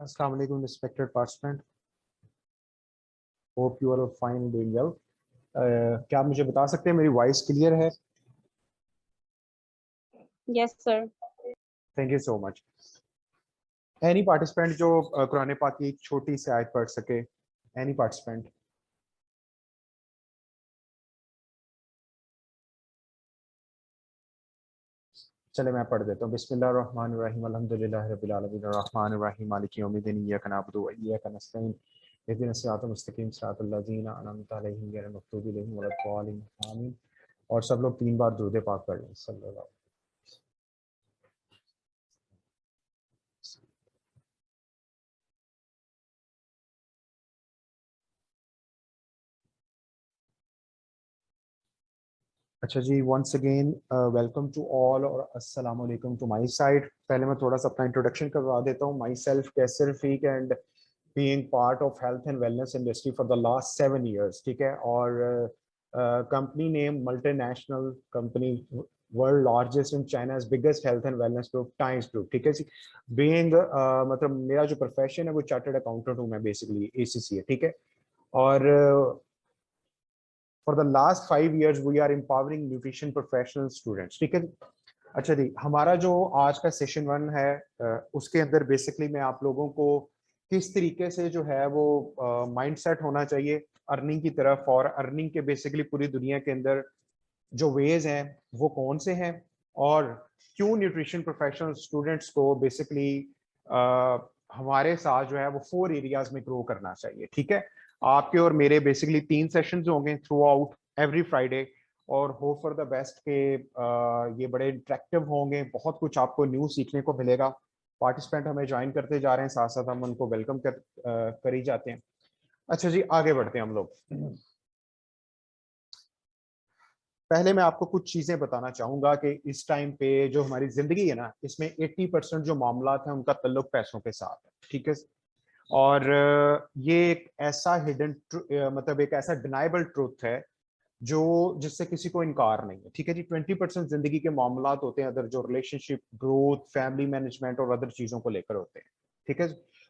Assalamu alaikum, respected participant. Hope you are fine and doing well. क्या आप मुझे बता सकते हैं मेरी वॉइस क्लियर है? Yes, sir. Thank you so much. Any participant जो कुरान पाक की एक छोटी सी आयत पढ़ सके? Any participant? चले मैं पढ़ देता हूँ. बिस्मिल्लाहिर्रहमानिर्रहीम. अल्हम्दुलिल्लाहि रब्बिल आलमीन अर्रहमानिर्रहीम मालिकि यौमिद्दीन इय्याका नअबुदु व इय्याका नस्तईन इहदिनस सिरातल मुस्तकीम सिरातल लज़ीना अनअमता अलैहिम गैरिल मग़दूबि अलैहिम वलद्दालिन. आमीन. और सब लोग 3 बार दुरूद पाक पढ़ लें. सल्लल्लाहु. अच्छा जी, once again welcome to all और अस्सलाम वालेकुम टू माय साइड. पहले मैं थोड़ा सा अपना इंट्रोडक्शन करवा देता हूँ. Myself Kaiser Rafiq and being part of health and wellness industry for the last 7 years. ठीक है. और company name multinational company, world largest in China's biggest health and wellness group, Times Group. ठीक है जी. बीइंग मतलब मेरा जो प्रोफेशन है वो चार्टर्ड अकाउंटेंट हूँ मैं, बेसिकली ACC है. ठीक है. और for the last 5 years we are empowering nutrition professional students. ठीक है. अच्छा जी, हमारा जो आज का सेशन 1 है उसके अंदर बेसिकली मैं आप लोगों को किस तरीके से जो है वो माइंडसेट होना चाहिए अर्निंग की तरफ, और अर्निंग के बेसिकली पूरी दुनिया के अंदर जो वेज हैं वो कौन से हैं, और क्यों न्यूट्रिशन प्रोफेशनल स्टूडेंट्स को बेसिकली हमारे साथ जो है वो 4 एरियाज में ग्रो करना चाहिए. ठीक है. आपके और मेरे बेसिकली 3 सेशंस होंगे थ्रू आउट एवरी फ्राइडे, और होप फॉर द बेस्ट के ये बड़े इंटरेक्टिव होंगे. बहुत कुछ आपको न्यू सीखने को मिलेगा. पार्टिसिपेंट हमें ज्वाइन करते जा रहे हैं, साथ साथ हम उनको वेलकम कर ही जाते हैं. अच्छा जी, आगे बढ़ते हैं हम लोग. पहले मैं आपको कुछ चीजें बताना चाहूंगा कि इस टाइम पे जो हमारी जिंदगी है ना, इसमें 80% जो मामला है उनका ताल्लुक पैसों के साथ है. ठीक है. और ये एक ऐसा हिडन मतलब एक ऐसा डिनाइबल ट्रूथ है जो जिससे किसी को इनकार नहीं है. ठीक है जी. 20% जिंदगी के मामला होते हैं अदर, जो रिलेशनशिप, ग्रोथ, फैमिली मैनेजमेंट और अदर चीजों को लेकर होते हैं. ठीक है.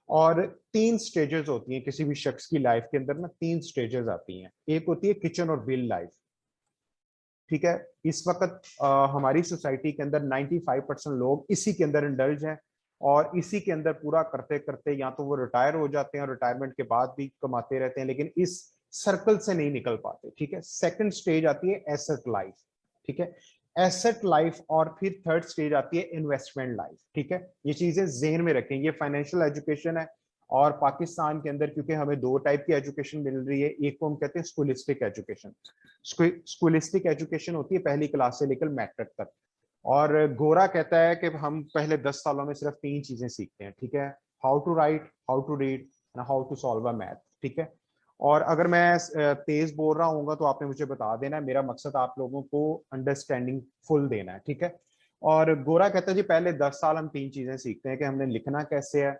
और 3 स्टेजेस होती हैं किसी भी शख्स की लाइफ के अंदर ना. 3 स्टेजेस आती हैं. एक होती है किचन और बिल लाइफ. ठीक है. इस वक्त हमारी सोसाइटी के अंदर 95% लोग इसी के अंदर इंडल्ज हैं, और इसी के अंदर पूरा करते करते या तो वो रिटायर हो जाते हैं और रिटायरमेंट के बाद भी कमाते रहते हैं, लेकिन इस सर्कल से नहीं निकल पाते. ठीक है. सेकंड स्टेज आती है एसेट लाइफ. ठीक है. Asset life. और फिर थर्ड स्टेज आती है इन्वेस्टमेंट लाइफ. ठीक है. ये चीजें जेहन में रखें. ये फाइनेंशियल एजुकेशन है, और पाकिस्तान के अंदर क्योंकि हमें 2 टाइप की एजुकेशन मिल रही है. एक को हम कहते हैं स्कूलिस्टिक एजुकेशन. स्कूलिस्टिक एजुकेशन होती है पहली क्लास से लेकर मैट्रिक तक, और गोरा कहता है कि हम पहले 10 सालों में सिर्फ 3 चीजें सीखते हैं. ठीक है. How to write, how to read and how to solve a math. ठीक है. और अगर मैं तेज बोल रहा हूँ तो आपने मुझे बता देना है. मेरा मकसद आप लोगों को अंडरस्टैंडिंग फुल देना है. ठीक है. और गोरा कहता है जी पहले 10 साल हम 3 चीजें सीखते हैं कि हमने लिखना कैसे है,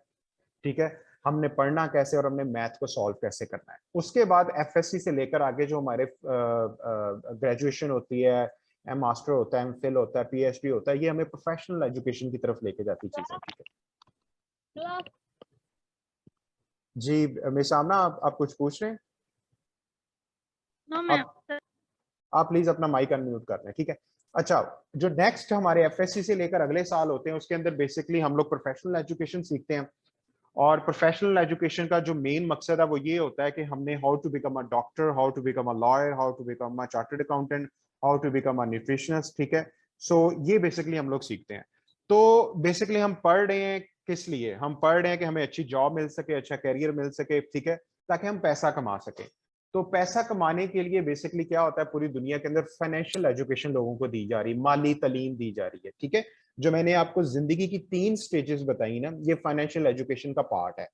ठीक है, हमने पढ़ना कैसे, और हमने मैथ को सॉल्व कैसे करना है. उसके बाद FSC से लेकर आगे जो हमारे ग्रेजुएशन होती है, मास्टर होता है, MPhil होता है, PhD होता है, ये हमें प्रोफेशनल एजुकेशन की तरफ लेके जाती चीजें. ठीक है जी. मेरे सामने आप कुछ पूछ रहे हैं? No, आप प्लीज अपना माइक अनम्यूट कर लें. ठीक है. अच्छा, जो नेक्स्ट हमारे FSC से लेकर अगले साल होते हैं उसके अंदर बेसिकली हम लोग प्रोफेशनल एजुकेशन सीखते हैं. और प्रोफेशनल एजुकेशन का जो मेन मकसद है वो ये होता है कि हमने how to become a doctor, how to become a lawyer, how to become a chartered accountant, how to become a nutritionist. ठीक है. सो ये बेसिकली हम लोग सीखते हैं. तो बेसिकली हम पढ़ रहे हैं किस लिए? हम पढ़ रहे हैं कि हमें अच्छी जॉब मिल सके, अच्छा करियर मिल सके. ठीक है. ताकि हम पैसा कमा सके. तो पैसा कमाने के लिए बेसिकली क्या होता है, पूरी दुनिया के अंदर फाइनेंशियल एजुकेशन लोगों को दी जा रही है, माली तालीम दी जा रही है. ठीक है. जो मैंने आपको जिंदगी की 3 स्टेजेस बताई ना, ये फाइनेंशियल एजुकेशन का पार्ट है.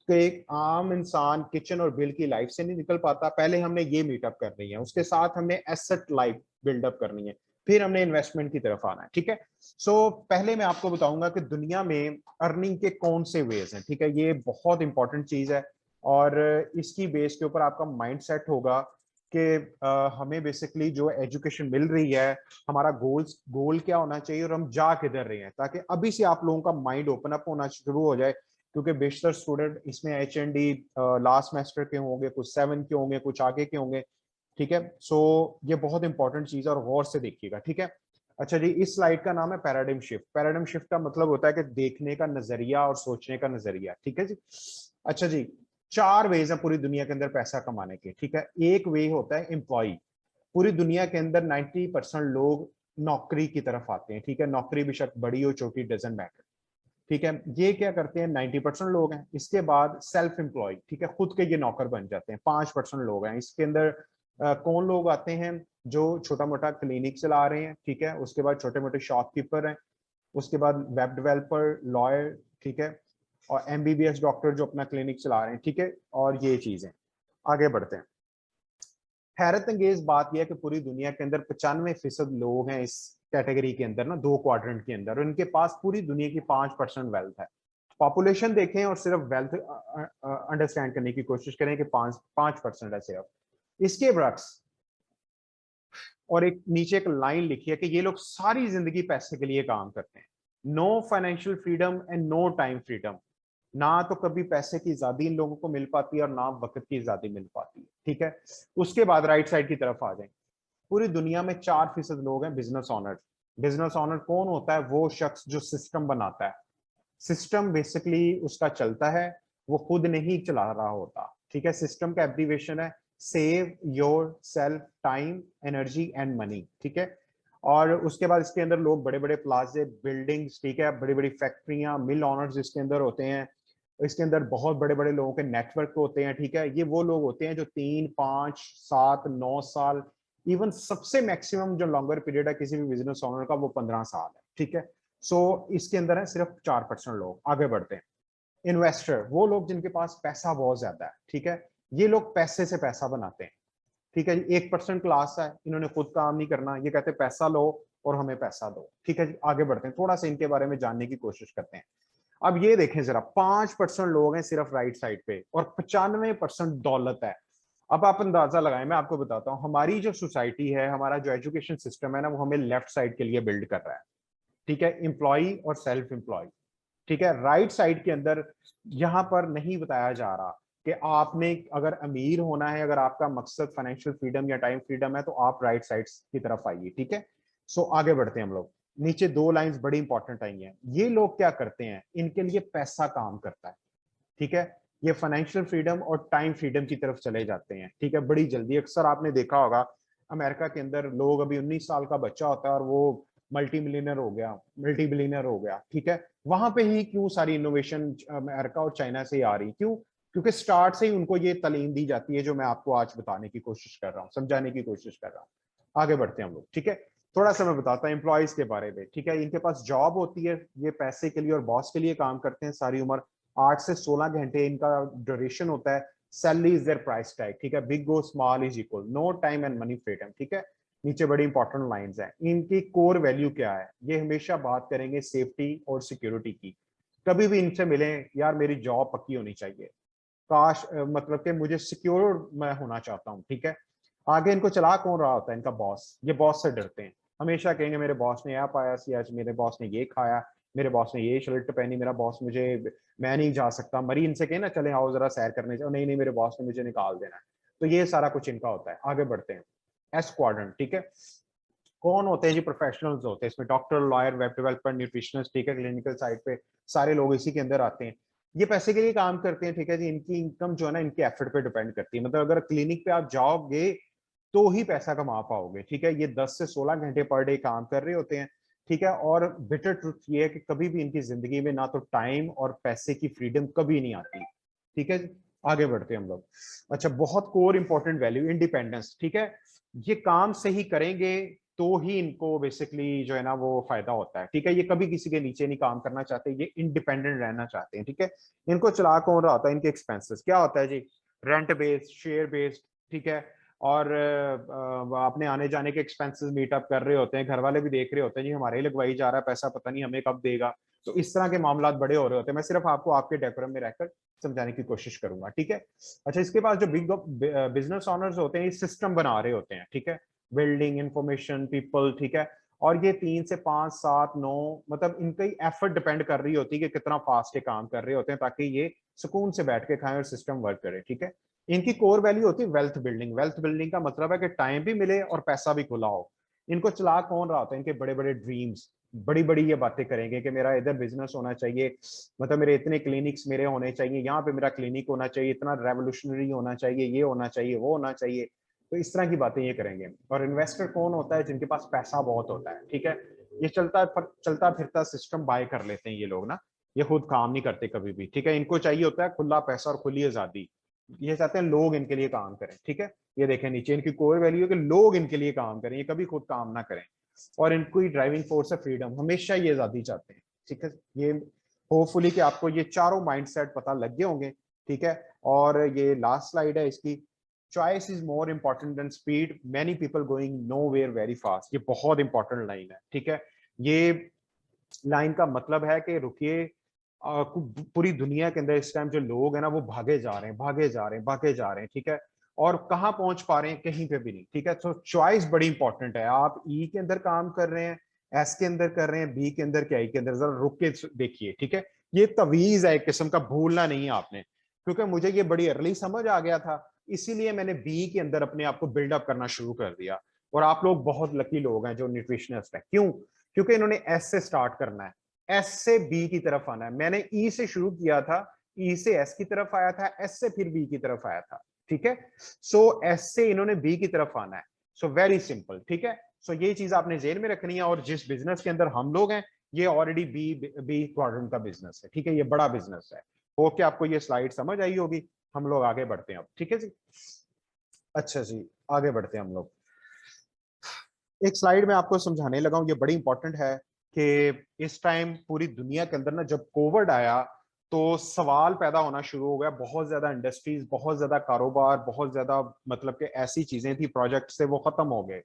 तो एक आम इंसान किचन और बिल की लाइफ से नहीं निकल पाता. पहले हमने ये मीटअप करनी है, उसके साथ हमने एसेट लाइफ बिल्डअप करनी है, फिर हमने इन्वेस्टमेंट की तरफ आना है. ठीक है. सो पहले मैं आपको बताऊंगा कि दुनिया में अर्निंग के कौन से वेज हैं. ठीक है. ये बहुत इंपॉर्टेंट चीज है, और इसकी बेस के ऊपर आपका माइंड सेट होगा कि हमें बेसिकली जो एजुकेशन मिल रही है, हमारा गोल क्या होना चाहिए और हम जा किधर रहे हैं, ताकि अभी से आप लोगों का माइंड ओपन अप होना शुरू हो जाए क्योंकि बेशतर स्टूडेंट इसमें HND लास्ट सेमेस्टर के होंगे, कुछ 7 के होंगे, कुछ आगे के होंगे, ठीक है। सो ये बहुत इंपॉर्टेंट चीज है और गौर से देखिएगा, ठीक है। अच्छा जी, इस स्लाइड का नाम है पैराडिम शिफ्ट। पैराडिम शिफ्ट का मतलब होता है कि देखने का नजरिया और सोचने का नजरिया, ठीक है जी। अच्छा जी, 4 वेज है पूरी दुनिया के अंदर पैसा कमाने के, ठीक है। एक वे होता है एम्प्लॉय। पूरी दुनिया के अंदर 90% लोग नौकरी की तरफ आते हैं, ठीक है। नौकरी बेशक बड़ी हो छोटी, डजंट मैटर, ठीक है। ये क्या करते हैं, 90% लोग हैं। इसके बाद सेल्फ एम्प्लॉय, ठीक है, खुद के ये नौकर बन जाते हैं, 5% लोग हैं। इसके अंदर कौन लोग आते हैं, जो छोटा मोटा क्लिनिक चला रहे हैं, ठीक है। उसके बाद छोटे मोटे शॉपकीपर हैं। उसके बाद वेब डेवलपर, लॉयर, ठीक है। और MBBS डॉक्टर जो अपना क्लिनिक चला रहे हैं, ठीक है। और ये चीजें, आगे बढ़ते हैं। हैरत अंगेज बात यह है कि पूरी दुनिया के अंदर 95% लोग हैं इस कैटेगरी के अंदर ना, 2 क्वाड्रेंट के अंदर, और इनके पास पूरी दुनिया की 5% वेल्थ है। पॉपुलेशन देखें और सिर्फ वेल्थ अंडरस्टैंड करने की कोशिश करें कि 5% है सिर्फ। इसके बरक्स, और एक नीचे एक लाइन लिखी है कि ये लोग सारी जिंदगी पैसे के लिए काम करते हैं। No financial freedom and no time freedom. ना तो कभी पैसे की आजादी इन लोगों को मिल पाती है और ना वक्त की आजादी मिल पाती है, ठीक है। उसके बाद राइट साइड की तरफ आ जाए। पूरी दुनिया में 4% लोग हैं बिजनेस ऑनर। बिजनेस ऑनर कौन होता है, वो शख्स जो सिस्टम बनाता है। सिस्टम बेसिकली उसका चलता है, वो खुद नहीं चला रहा होता, ठीक है। सिस्टम का एब्रीवेशन है save your self time energy and money, ठीक है। और उसके बाद इसके अंदर लोग बड़े बड़े प्लाजे, बिल्डिंग्स, ठीक है, बड़ी बड़ी फैक्ट्रियां, मिल ऑनर्स इसके अंदर होते हैं। इसके अंदर बहुत बड़े बड़े लोगों के नेटवर्क होते हैं, ठीक है। ये वो लोग होते हैं जो 3, 5, 7, 9 साल, इवन सबसे मैक्सिमम जो लॉन्गर पीरियड है किसी भी बिजनेस ओनर का, वो 15 साल है, ठीक है। सो इसके अंदर है सिर्फ 4% लोग। आगे बढ़ते हैं। इन्वेस्टर, वो लोग जिनके पास पैसा बहुत ज्यादा है, ठीक है। ये लोग पैसे से पैसा बनाते हैं, ठीक है जी। 1% क्लास है, इन्होंने खुद काम नहीं करना, ये कहते हैं पैसा लो और हमें पैसा दो, ठीक है जी। आगे बढ़ते हैं, थोड़ा सा इनके बारे में जानने की कोशिश करते हैं। अब ये देखें जरा, 5% लोग हैं सिर्फ राइट साइड पे और 95% दौलत है। अब आप अंदाजा लगाएं, मैं आपको बताता हूं, हमारी जो सोसाइटी है, हमारा जो एजुकेशन सिस्टम है ना, वो हमें लेफ्ट साइड के लिए बिल्ड कर रहा है, ठीक है। एम्प्लॉय और सेल्फ एम्प्लॉय, ठीक है। राइट साइड के अंदर यहां पर नहीं बताया जा रहा कि आपने अगर अमीर होना है, अगर आपका मकसद फाइनेंशियल फ्रीडम या टाइम फ्रीडम है, तो आप राइट साइड की तरफ आइए, ठीक है। सो आगे बढ़ते हैं हम लोग। नीचे 2 लाइंस बड़ी इंपॉर्टेंट आई हैं। ये लोग क्या करते हैं, इनके लिए पैसा काम करता है, ठीक है। ये फाइनेंशियल फ्रीडम और टाइम फ्रीडम की तरफ चले जाते हैं, ठीक है, बड़ी जल्दी। अक्सर आपने देखा होगा अमेरिका के अंदर लोग, अभी 19 साल का बच्चा होता है और वो मल्टी मिलियनर हो गया, मल्टी बिलियनर हो गया, ठीक है। वहां पे ही क्यों सारी इनोवेशन अमेरिका और चाइना से ही आ रही, क्यों? क्योंकि स्टार्ट से ही उनको ये तालीम दी जाती है जो मैं आपको आज बताने की कोशिश कर रहा हूँ, समझाने की कोशिश कर रहा हूँ। आगे बढ़ते हैं हम लोग, ठीक है। थोड़ा सा मैं बताता हूँ एम्प्लॉयज के बारे में, ठीक है। इनके पास जॉब होती है, ये पैसे के लिए और बॉस के लिए काम करते हैं सारी उम्र। 8 से 16 घंटे इनका ड्यूरेशन होता है। Salary is their price tag, ठीक है। Big go small is equal, no time and money freedom, ठीक है। नीचे बड़ी इंपॉर्टेंट लाइंस हैं। इनकी कोर वैल्यू क्या है, ये हमेशा बात करेंगे सेफ्टी और सिक्योरिटी की। कभी भी इनसे मिलें, यार मेरी जॉब पक्की होनी चाहिए, काश मतलब कि मुझे सिक्योर मैं होना चाहता हूँ, ठीक है। आगे इनको चला कौन रहा होता है, इनका बॉस। ये बॉस से डरते हैं, हमेशा कहेंगे मेरे बॉस ने यह पाया सी, आज मेरे बॉस ने ये खाया, मेरे बॉस ने ये शर्ट पहनी, मेरा बॉस मुझे, मैं नहीं जा सकता। मरी इनसे कहे ना, चले आओ जरा सैर करने जाओ, नहीं नहीं मेरे बॉस ने मुझे निकाल देना है। तो ये सारा कुछ इनका होता है। आगे बढ़ते हैं। एस क्वाड्रेंट, ठीक है। कौन होते हैं जी, प्रोफेशनल्स होते हैं इसमें, doctor, lawyer, web developer, nutritionist, ठीक है। क्लिनिकल साइड पे सारे लोग इसी के अंदर आते हैं। ये पैसे के लिए काम करते हैं, ठीक है जी। इनकी इनकम जो है ना, इनके एफर्ट पे डिपेंड करती है। मतलब अगर क्लिनिक पे आप जाओगे तो ही पैसा कमा पाओगे, ठीक है। ये 10 से 16 घंटे पर डे काम कर रहे होते हैं, ठीक है। और बिटर ट्रुथ ये है कि कभी भी इनकी जिंदगी में ना तो टाइम और पैसे की फ्रीडम कभी नहीं आती, ठीक है। आगे बढ़ते हैं हम लोग। अच्छा, बहुत कोर इंपॉर्टेंट वैल्यू इंडिपेंडेंस, ठीक है। ये काम सही करेंगे तो ही इनको बेसिकली जो है ना वो फायदा होता है, ठीक है। ये कभी किसी के नीचे नहीं काम करना चाहते, ये इंडिपेंडेंट रहना चाहते हैं, ठीक है। इनको चला कौन रहा होता है, इनके एक्सपेंसेस क्या होता है जी, रेंट बेस्ड, शेयर बेस्ड, ठीक है। और अपने आने जाने के एक्सपेंसेस मीटअप कर रहे होते हैं, घर वाले भी देख रहे होते हैं जी हमारे ही लगवाई जा रहा है पैसा, पता नहीं हमें कब देगा। तो इस तरह के मामला बड़े हो रहे होते हैं। मैं सिर्फ आपको आपके डेकोरम में रहकर समझाने की कोशिश करूंगा, ठीक है। अच्छा, इसके पास जो बिग बिजनेस ऑनर्स होते हैं, ये सिस्टम बना रहे होते हैं, ठीक है। बिल्डिंग इंफॉर्मेशन पीपल, ठीक है। और ये 3 से 5, 7, 9 मतलब इनका ही एफर्ट डिपेंड कर रही होती है कि कितना फास्ट ये काम कर रहे होते हैं ताकि ये सुकून से बैठ के खाएं और सिस्टम वर्क करे। ठीक है, इनकी कोर वैल्यू होती है वेल्थ बिल्डिंग। वेल्थ बिल्डिंग का मतलब है कि टाइम भी मिले और पैसा भी खुला हो। इनको चला कौन रहा होता है? इनके बड़े बड़े ड्रीम्स, बड़ी बड़ी ये बातें करेंगे कि मेरा इधर बिजनेस होना चाहिए, मतलब मेरे इतने क्लिनिक्स मेरे होने चाहिए, यहाँ पे मेरा क्लिनिक होना चाहिए, इतना रेवोल्यूशनरी होना चाहिए, ये होना चाहिए, वो होना चाहिए। तो इस तरह की बातें ये करेंगे। और इन्वेस्टर कौन होता है? जिनके पास पैसा बहुत होता है। ठीक है, ये चलता फिरता सिस्टम बाय कर लेते हैं ये लोग ना, ये खुद काम नहीं करते कभी भी। ठीक है, इनको चाहिए होता है खुला पैसा और खुली आजादी। ये चाहते हैं लोग इनके लिए काम करें। ठीक है, ये देखें नीचे इनकी कोर वैल्यू है कि लोग इनके लिए काम करें, ये कभी खुद काम ना करें। और इनको ही ड्राइविंग फोर्स है फ्रीडम, हमेशा ये आजादी चाहते हैं। ठीक है, ये होपफुली कि आपको ये चारों माइंडसेट पता लग गए होंगे। ठीक है, और ये लास्ट स्लाइड है इसकी। Choice is more important than speed, many people going nowhere very fast. ये बहुत इंपॉर्टेंट लाइन है। ठीक है, ये लाइन का मतलब है कि रुकिए, पूरी दुनिया के अंदर इस टाइम जो लोग हैं ना वो भागे जा रहे हैं, भागे जा रहे हैं, भागे जा रहे हैं। ठीक है, और कहाँ पहुंच पा रहे हैं? कहीं पे भी नहीं। ठीक है, तो चॉइस बड़ी इंपॉर्टेंट है। आप ई के अंदर काम कर रहे हैं, एस के अंदर कर रहे हैं, बी के अंदर, क्या आई के अंदर, जरा रुक के देखिए। ठीक है, ये तवीज है एक किस्म का, भूलना नहीं है आपने। क्योंकि मुझे ये बड़ी अर्ली समझ आ गया था, इसीलिए मैंने बी के अंदर अपने आप को बिल्डअप करना शुरू कर दिया। और आप लोग बहुत लकी लोग हैं जो न्यूट्रिशनिस्ट है। क्यों? क्योंकि इन्होंने एस से स्टार्ट करना है, एस से बी की तरफ आना है। मैंने ई से शुरू किया था, ई से एस की तरफ आया था, एस से फिर बी की तरफ आया था। ठीक है, सो एस से इन्होंने बी की तरफ आना है। So very simple. ठीक है, सो ये चीज आपने जेहन में रखनी है। और जिस बिजनेस के अंदर हम लोग हैं, ये ऑलरेडी बी बी क्वाड्रेंट का बिजनेस है। ठीक है, ये बड़ा बिजनेस है। ओके, आपको ये स्लाइड समझ आई होगी। हम लोग आगे बढ़ते हैं अब। ठीक है जी, अच्छा जी, आगे बढ़ते हैं हम लोग। एक स्लाइड में आपको समझाने लगा हूं, ये बड़ी इंपॉर्टेंट है कि इस टाइम पूरी दुनिया के अंदर ना, जब कोविड आया तो सवाल पैदा होना शुरू हो गया। बहुत ज्यादा इंडस्ट्रीज, बहुत ज्यादा कारोबार, बहुत ज्यादा मतलब कि ऐसी चीजें थी, प्रोजेक्ट से वो खत्म हो गए।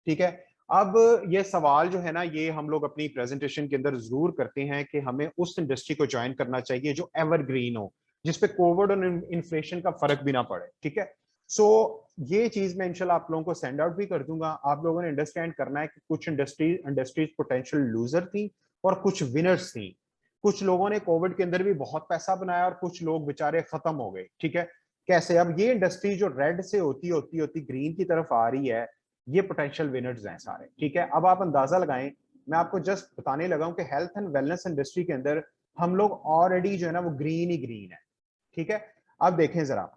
ठीक है, अब ये सवाल जो है ना, ये हम लोग अपनी प्रेजेंटेशन के अंदर जरूर करते हैं कि हमें उस इंडस्ट्री को ज्वाइन करना चाहिए जो एवरग्रीन हो, जिसपे कोविड और इन्फ्लेशन का फर्क भी ना पड़े। ठीक है, सो ये चीज मैं इंशाल्लाह आप लोगों को सेंड आउट भी कर दूंगा। आप लोगों ने अंडरस्टैंड करना है कि कुछ इंडस्ट्रीज पोटेंशियल लूजर थी और कुछ विनर्स थी। कुछ लोगों ने कोविड के अंदर भी बहुत पैसा बनाया और कुछ लोग बेचारे खत्म हो गए। ठीक है, कैसे? अब ये इंडस्ट्री जो रेड से होती होती होती ग्रीन की तरफ आ रही है, ये पोटेंशियल विनर्स हैं सारे। ठीक है, अब आप अंदाजा लगाएं, मैं आपको जस्ट बताने लगा हूं कि हेल्थ एंड वेलनेस इंडस्ट्री के अंदर हम लोग ऑलरेडी जो है ना वो ग्रीन ही ग्रीन है। ठीक है, अब देखें जरा,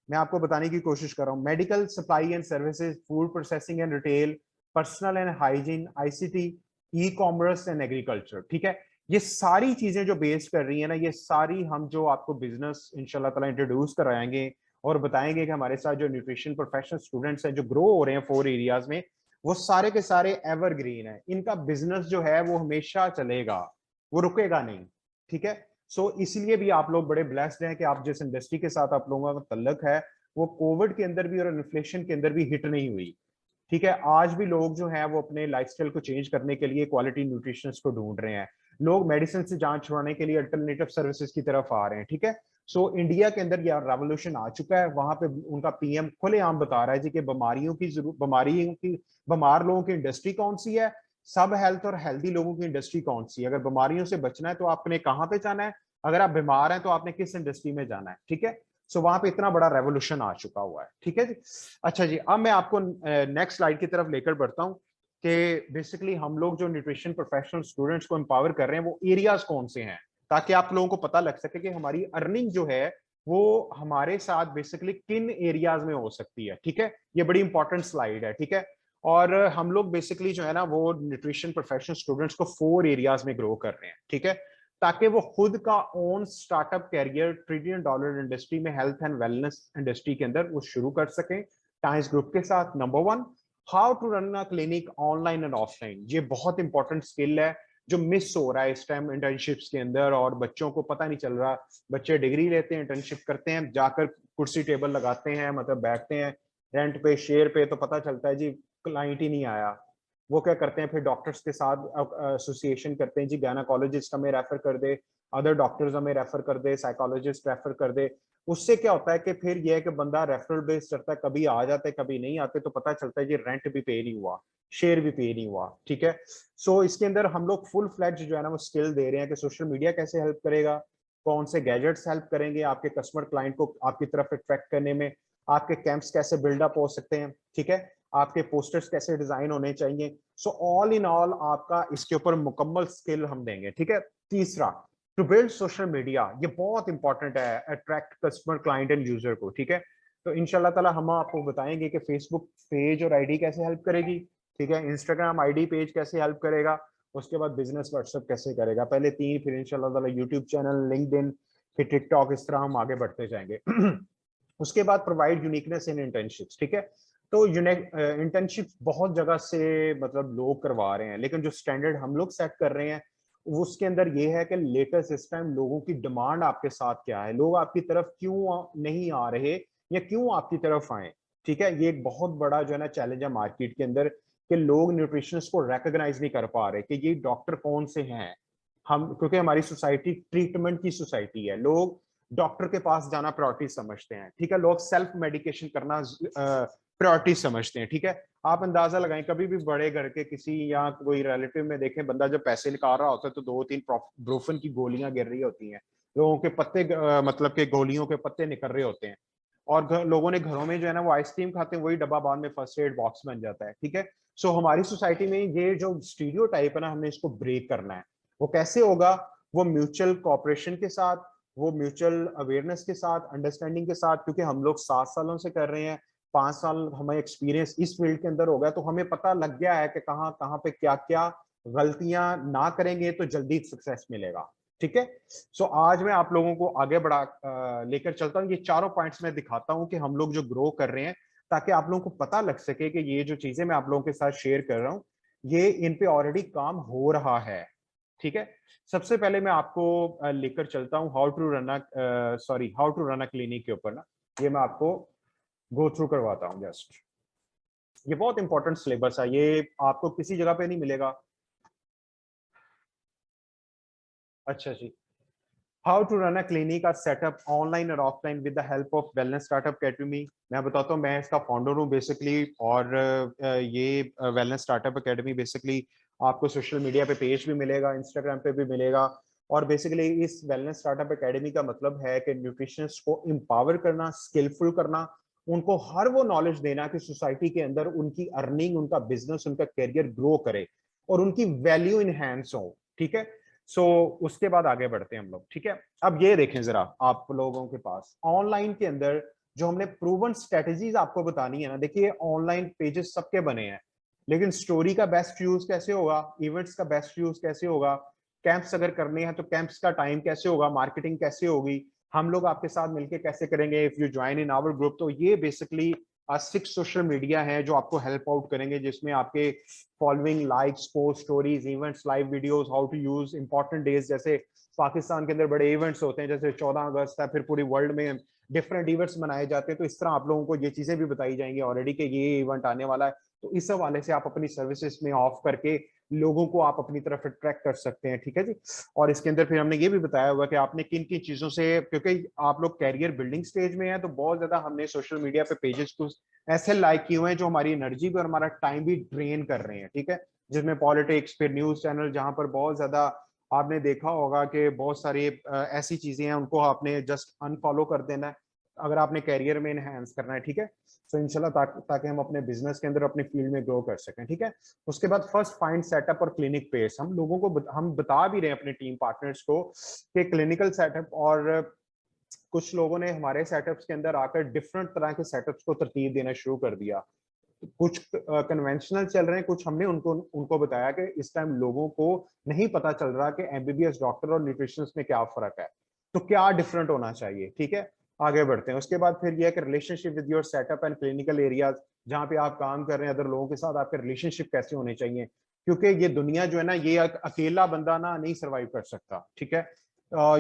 मैं आपको बताने की कोशिश कर रहा हूं। Medical supply and services, food processing and retail, personal and hygiene, ICT, e commerce and agriculture. ठीक है, ये सारी चीजें जो बेस कर रही है ना, ये सारी हम जो आपको बिजनेस इंशाल्लाह ताला इंट्रोड्यूस कराएंगे और बताएंगे कि हमारे साथ जो न्यूट्रिशन प्रोफेशनल स्टूडेंट्स हैं जो ग्रो हो रहे हैं 4 एरियाज में, वो सारे के सारे एवरग्रीन है। इनका बिजनेस जो है वो हमेशा चलेगा, वो रुकेगा नहीं। ठीक है, सो इसलिए भी आप लोग बड़े ब्लेस्ड हैं कि आप जिस इंडस्ट्री के साथ आप लोगों का तल्लक है, वो कोविड के अंदर भी और इन्फ्लेशन के अंदर भी हिट नहीं हुई। ठीक है, आज भी लोग जो हैं वो अपने लाइफस्टाइल को चेंज करने के लिए क्वालिटी न्यूट्रिशनिस्ट को ढूंढ रहे हैं। लोग मेडिसिन से जान छुड़ाने के लिए अल्टरनेटिव सर्विसेज की तरफ आ रहे हैं। ठीक है, सो इंडिया के अंदर यह रेवोल्यूशन आ चुका है। वहां पे उनका पीएम खुलेआम बता रहा है जी कि बीमार लोगों की इंडस्ट्री कौन सी है, सब हेल्थ और हेल्दी लोगों की इंडस्ट्री कौन सी है। अगर बीमारियों से बचना है तो आपने कहाँ पे जाना है, अगर आप बीमार हैं तो आपने किस इंडस्ट्री में जाना है। ठीक है, सो वहां पे इतना बड़ा रेवोल्यूशन आ चुका हुआ है। ठीक है जी, अच्छा जी, अब मैं आपको नेक्स्ट स्लाइड की तरफ लेकर बढ़ता हूँ कि बेसिकली हम लोग जो न्यूट्रिशन प्रोफेशनल स्टूडेंट्स को एम्पावर कर रहे हैं वो एरियाज कौन से हैं, ताकि आप लोगों को पता लग सके कि हमारी अर्निंग जो है वो हमारे साथ बेसिकली किन एरियाज में हो सकती है। ठीक है, ये बड़ी इंपॉर्टेंट स्लाइड है। ठीक है, और हम लोग बेसिकली जो है ना वो न्यूट्रिशन प्रोफेशनल स्टूडेंट्स को 4 एरियाज में ग्रो कर रहे हैं। ठीक है, ताकि वो खुद का own startup career $1 trillion industry में, हेल्थ एंड वेलनेस इंडस्ट्री के अंदर वो शुरू कर सकें टाइम्स ग्रुप के साथ। Number 1, how to run a clinic online and offline. ये बहुत इंपॉर्टेंट स्किल है जो मिस हो रहा है इस टाइम इंटर्नशिप्स के अंदर, और बच्चों को पता नहीं चल रहा। बच्चे डिग्री लेते हैं, इंटर्नशिप करते हैं, जाकर कुर्सी टेबल लगाते हैं, मतलब बैठते हैं रेंट पे, शेयर पे, तो पता चलता है जी क्लाइंट ही नहीं आया। वो क्या करते हैं फिर डॉक्टर्स के साथ एसोसिएशन करते हैं, जी गायनाकोलॉजिस्ट हमें रेफर कर दे, अदर डॉक्टर्स हमें रेफर कर दे, साइकोलॉजिस्ट रेफर कर दे। उससे क्या होता है कि फिर यह है कि बंदा रेफरल बेस करता है, कभी आ जाते हैं कभी नहीं आते, तो पता चलता है कि रेंट भी पे नहीं हुआ, शेयर भी पे नहीं हुआ, ठीक है। सो इसके अंदर हम लोग फुल फ्लैज जो है ना वो स्किल दे रहे हैं कि सोशल मीडिया कैसे हेल्प करेगा, कौन से गैजेट्स हेल्प करेंगे आपके कस्टमर क्लाइंट को आपकी तरफ अट्रैक्ट करने में, आपके कैंप्स कैसे बिल्डअप हो सकते हैं, ठीक है, आपके पोस्टर्स कैसे डिजाइन होने चाहिए। सो ऑल इन ऑल आपका इसके ऊपर मुकम्मल स्किल हम देंगे, ठीक है। तीसरा, टू बिल्ड सोशल मीडिया, ये बहुत इंपॉर्टेंट है, attract customer client and user को, ठीक है। तो इंशाल्लाह ताला हम आपको बताएंगे कि फेसबुक पेज और आईडी कैसे हेल्प करेगी, ठीक है, इंस्टाग्राम आईडी पेज कैसे हेल्प करेगा, उसके बाद बिजनेस व्हाट्सएप कैसे करेगा, पहले तीन, फिर इंशाल्लाह ताला यूट्यूब चैनल, लिंक्डइन, फिर टिकटॉक, इस तरह हम आगे बढ़ते जाएंगे। उसके बाद प्रोवाइड यूनिकनेस इन इंटर्नशिप्स, ठीक है। तो इंटर्नशिप बहुत जगह से मतलब लोग करवा रहे हैं, लेकिन जो स्टैंडर्ड हम लोग सेट कर रहे हैं उसके अंदर ये है कि लेटेस्ट इस टाइम लोगों की डिमांड आपके साथ क्या है, लोग आपकी तरफ क्यों नहीं आ रहे या क्यों आपकी तरफ आए, ठीक है। ये एक बहुत बड़ा जो है ना चैलेंज है मार्केट के अंदर कि लोग न्यूट्रिशनिस्ट को रिकॉग्नाइज नहीं कर पा रहे कि ये डॉक्टर कौन से हैं। हम, क्योंकि हमारी सोसाइटी ट्रीटमेंट की सोसाइटी है, लोग डॉक्टर के पास जाना प्रायोरिटी समझते हैं, ठीक है, लोग सेल्फ मेडिकेशन करना प्रायोरिटी समझते हैं, ठीक है। आप अंदाजा लगाएं, कभी भी बड़े घर के किसी या कोई रिलेटिव में देखें, बंदा जब पैसे निकाल रहा होता है तो 2-3 ब्रूफन की गोलियां गिर रही होती हैं, लोगों के पत्ते मतलब के गोलियों के पत्ते निकल रहे होते हैं, और लोगों ने घरों में जो है ना वो आइसक्रीम खाते हैं, वही डब्बा बाद में फर्स्ट एड बॉक्स बन जाता है, ठीक है। सो हमारी सोसाइटी में ये जो स्टीरियोटाइप है ना, हमने इसको ब्रेक करना है। वो कैसे होगा? वो म्यूचुअल कॉपरेशन के साथ, वो म्यूचुअल अवेयरनेस के साथ, अंडरस्टैंडिंग के साथ, क्योंकि हम लोग 7 सालों से कर रहे हैं, 5 साल हमें एक्सपीरियंस इस फील्ड के अंदर हो गया, तो हमें पता लग गया है कि कहाँ कहाँ पे क्या क्या गलतियां ना करेंगे तो जल्दी सक्सेस मिलेगा, ठीक है। सो आज मैं आप लोगों को आगे बढ़ा लेकर चलता हूँ, ये चारों पॉइंट्स में दिखाता हूँ कि हम लोग जो ग्रो कर रहे हैं, ताकि आप लोगों को पता लग सके कि ये जो चीजें मैं आप लोगों के साथ शेयर कर रहा हूँ, ये इन पे ऑलरेडी काम हो रहा है, ठीक है। सबसे पहले मैं आपको लेकर चलता हूँ how to run a clinic के ऊपर ना, ये मैं आपको गो थ्रू करवाता हूँ जस्ट। ये बहुत इंपॉर्टेंट सिलेबस है, ये आपको किसी जगह पे नहीं मिलेगा। अच्छा जी, how to run a clinic or setup online और offline with the help of wellness startup academy. मैं बताता हूँ, मैं इसका फाउंडर हूँ बेसिकली, और ये वेलनेस स्टार्टअप अकेडमी बेसिकली आपको सोशल मीडिया पे पेज भी मिलेगा, इंस्टाग्राम पे भी मिलेगा। और बेसिकली इस वेलनेस स्टार्टअप अकेडमी का मतलब है कि न्यूट्रिशनिस्ट को एम्पावर करना, स्किलफुल करना, उनको हर वो नॉलेज देना कि सोसाइटी के अंदर उनकी अर्निंग, उनका बिजनेस, उनका करियर ग्रो करे और उनकी वैल्यू इनहेंस हो, ठीक है। सो उसके बाद आगे बढ़ते हैं हम लोग, ठीक है। अब ये देखें जरा, आप लोगों के पास ऑनलाइन के अंदर जो हमने प्रूवन स्ट्रेटेजीज आपको बतानी है ना, देखिए ऑनलाइन पेजेस सबके बने हैं, लेकिन स्टोरी का बेस्ट यूज कैसे होगा, इवेंट्स का बेस्ट यूज कैसे होगा, कैंप्स अगर करने हैं तो कैंप्स का टाइम कैसे होगा, मार्केटिंग कैसे होगी, हम लोग आपके साथ मिलकर कैसे करेंगे if you join in our group. तो ये बेसिकली 6 सोशल मीडिया हैं जो आपको हेल्प आउट करेंगे, जिसमें आपके following, likes, post, stories, events, live videos, how to use important days, जैसे पाकिस्तान के अंदर बड़े इवेंट्स होते हैं जैसे 14 अगस्त है, फिर पूरी वर्ल्ड में डिफरेंट इवेंट्स मनाए जाते हैं, तो इस तरह आप लोगों को ये चीजें भी बताई जाएंगी ऑलरेडी कि ये इवेंट आने वाला है। तो इस हवाले से आप अपनी सर्विसेज में ऑफ करके लोगों को आप अपनी तरफ अट्रैक्ट कर सकते हैं, ठीक है जी। और इसके अंदर फिर हमने ये भी बताया हुआ कि आपने किन किन चीजों से, क्योंकि आप लोग कैरियर बिल्डिंग स्टेज में हैं, तो बहुत ज्यादा हमने सोशल मीडिया पे पेजेस को ऐसे लाइक किए हुए हैं जो हमारी एनर्जी भी और हमारा टाइम भी ड्रेन कर रहे हैं, ठीक है। जिसमें पॉलिटिक्स, फिर न्यूज चैनल, जहां पर बहुत ज्यादा आपने देखा होगा कि बहुत सारी ऐसी चीजें हैं, उनको आपने जस्ट अनफॉलो कर देना है अगर आपने करियर में इनहेंस करना है, ठीक है। तो इंशाल्लाह ताकि हम अपने बिजनेस के अंदर अपनी फील्ड में ग्रो कर सकें, ठीक है। उसके बाद फर्स्ट फाइंड सेटअप और क्लिनिक पेस, हम लोगों को हम बता भी रहे हैं अपने टीम पार्टनर्स को कि क्लिनिकल सेटअप, और कुछ लोगों ने हमारे सेटअप्स के अंदर आकर डिफरेंट तरह के सेटअप्स को तरतीब देना शुरू कर दिया। कुछ कन्वेंशनल चल रहे हैं, कुछ हमने उनको उनको बताया कि इस टाइम लोगों को नहीं पता चल रहा कि एमबीबीएस डॉक्टर और न्यूट्रिशनिस्ट में क्या फर्क है, तो क्या डिफरेंट होना चाहिए, ठीक है। आगे बढ़ते हैं। उसके बाद फिर यह है कि relationship with your setup and clinical areas, जहां पे आप काम कर रहे हैं अदर लोगों के साथ आपके रिलेशनशिप कैसे होने चाहिए, क्योंकि ये दुनिया जो है ना, ये अकेला बंदा ना नहीं सर्वाइव कर सकता, ठीक है।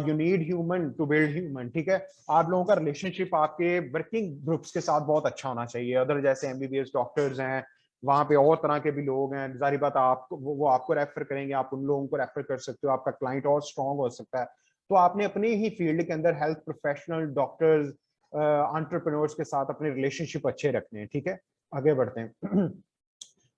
You need human to build human, ठीक है। आप लोगों का रिलेशनशिप आपके वर्किंग ग्रुप्स के साथ बहुत अच्छा होना चाहिए, अदर जैसे एमबीबीएस डॉक्टर्स हैं, वहां पे और तरह के भी लोग हैं, जारी बात आपको वो आपको रेफर करेंगे, आप उन लोगों को रेफर कर सकते हो, आपका क्लाइंट और स्ट्रांग हो सकता है। तो आपने अपनी ही फील्ड के अंदर हेल्थ प्रोफेशनल, डॉक्टर्स, एंटरप्रेन्योर्स के साथ अपने रिलेशनशिप अच्छे रखने हैं। ठीक है, आगे बढ़ते हैं।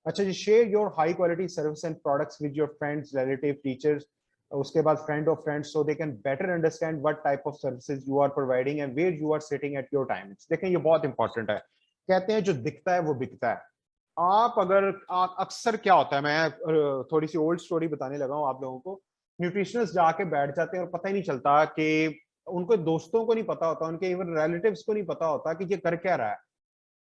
अच्छा जी, share your high quality service and products with your friends, relative, teachers, उसके बाद friend of friends, so they can better understand what type of services you are providing and where you are sitting at your times. देखें ये बहुत important है, कहते हैं जो दिखता है वो बिकता है। आप अगर अक्सर क्या होता है, मैं थोड़ी सी ओल्ड स्टोरी बताने लगा हूँ आप लोगों को। न्यूट्रिशनिस्ट जाके बैठ जाते हैं और पता ही नहीं चलता कि उनको, दोस्तों को नहीं पता होता, उनके इवन रिलेटिव्स को नहीं पता होता कि ये कर क्या रहा है।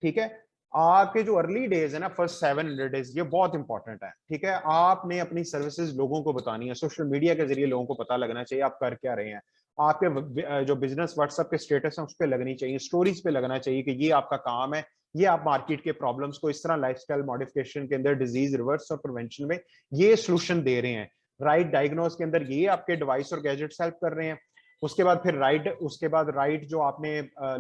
ठीक है, आपके जो अर्ली डेज है ना, फर्स्ट 700 डेज, ये बहुत इंपॉर्टेंट है। ठीक है, आपने अपनी सर्विसेज लोगों को बतानी है, सोशल मीडिया के जरिए लोगों को पता लगना चाहिए आप कर क्या रहे हैं। आपके जो बिजनेस व्हाट्सएप के स्टेटस है उस पर लगनी चाहिए, स्टोरीज पे लगना चाहिए कि ये आपका काम है, ये आप मार्केट के प्रॉब्लम्स को इस तरह लाइफस्टाइल मॉडिफिकेशन के अंदर, डिजीज रिवर्स और प्रिवेंशन में ये सोल्यूशन दे रहे हैं। राइट डायग्नोज के अंदर ये आपके डिवाइस और गैजेट्स हेल्प कर रहे हैं। उसके बाद राइट जो आपने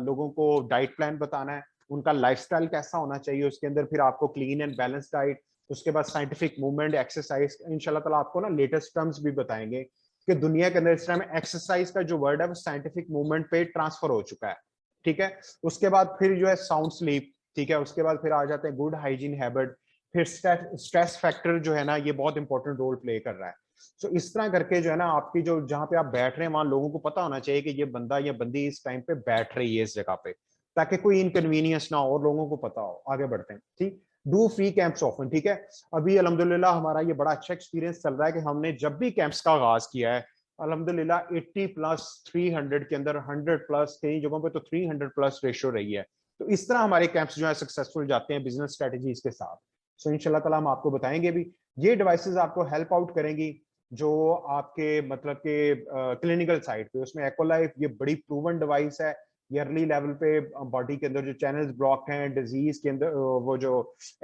लोगों को डाइट प्लान बताना है, उनका लाइफस्टाइल कैसा होना चाहिए, उसके अंदर फिर आपको क्लीन एंड बैलेंस डाइट, उसके बाद साइंटिफिक मूवमेंट, एक्सरसाइज, इंशाल्लाह ताला आपको ना लेटेस्ट टर्म्स भी बताएंगे कि दुनिया के अंदर इस टाइम एक्सरसाइज का जो वर्ड है वो साइंटिफिक मूवमेंट पे ट्रांसफर हो चुका है। ठीक है, उसके बाद फिर जो है साउंड स्लीप। ठीक है, उसके बाद फिर आ जाते हैं गुड हाइजीन हैबिट, फिर स्ट्रेस फैक्टर जो है ना ये बहुत इंपॉर्टेंट रोल प्ले कर रहा है। तो इस तरह करके जो है ना आपकी जो, जहां पे आप बैठ रहे हैं वहां लोगों को पता होना चाहिए कि ये बंदा या बंदी इस टाइम पे बैठ रही है इस जगह पे, ताकि कोई इनकन्वीनियंस ना हो और लोगों को पता हो। आगे बढ़ते हैं। ठीक, डू फ्री कैंप्स ऑफन। ठीक है, अभी अल्हम्दुलिल्लाह हमारा ये बड़ा अच्छा एक्सपीरियंस चल रहा है कि हमने जब भी कैंप्स का आगाज किया है, अल्हम्दुलिल्लाह 80 प्लस 300 के अंदर 100 प्लस, कई जगहों पे तो 300 प्लस रेशियो रही है। तो इस तरह हमारे कैंप्स जो है सक्सेसफुल जाते हैं बिजनेस स्ट्रेटजीज के साथ। सो इंशाल्लाह ताला हम आपको बताएंगे भी, ये डिवाइसेस आपको हेल्प आउट करेंगी जो आपके मतलब के क्लिनिकल साइड पे। उसमें एक्वालाइफ ये बड़ी प्रूवन डिवाइस है, ईयरली लेवल पे बॉडी के अंदर जो चैनल्स ब्लॉक हैं डिजीज के अंदर, वो जो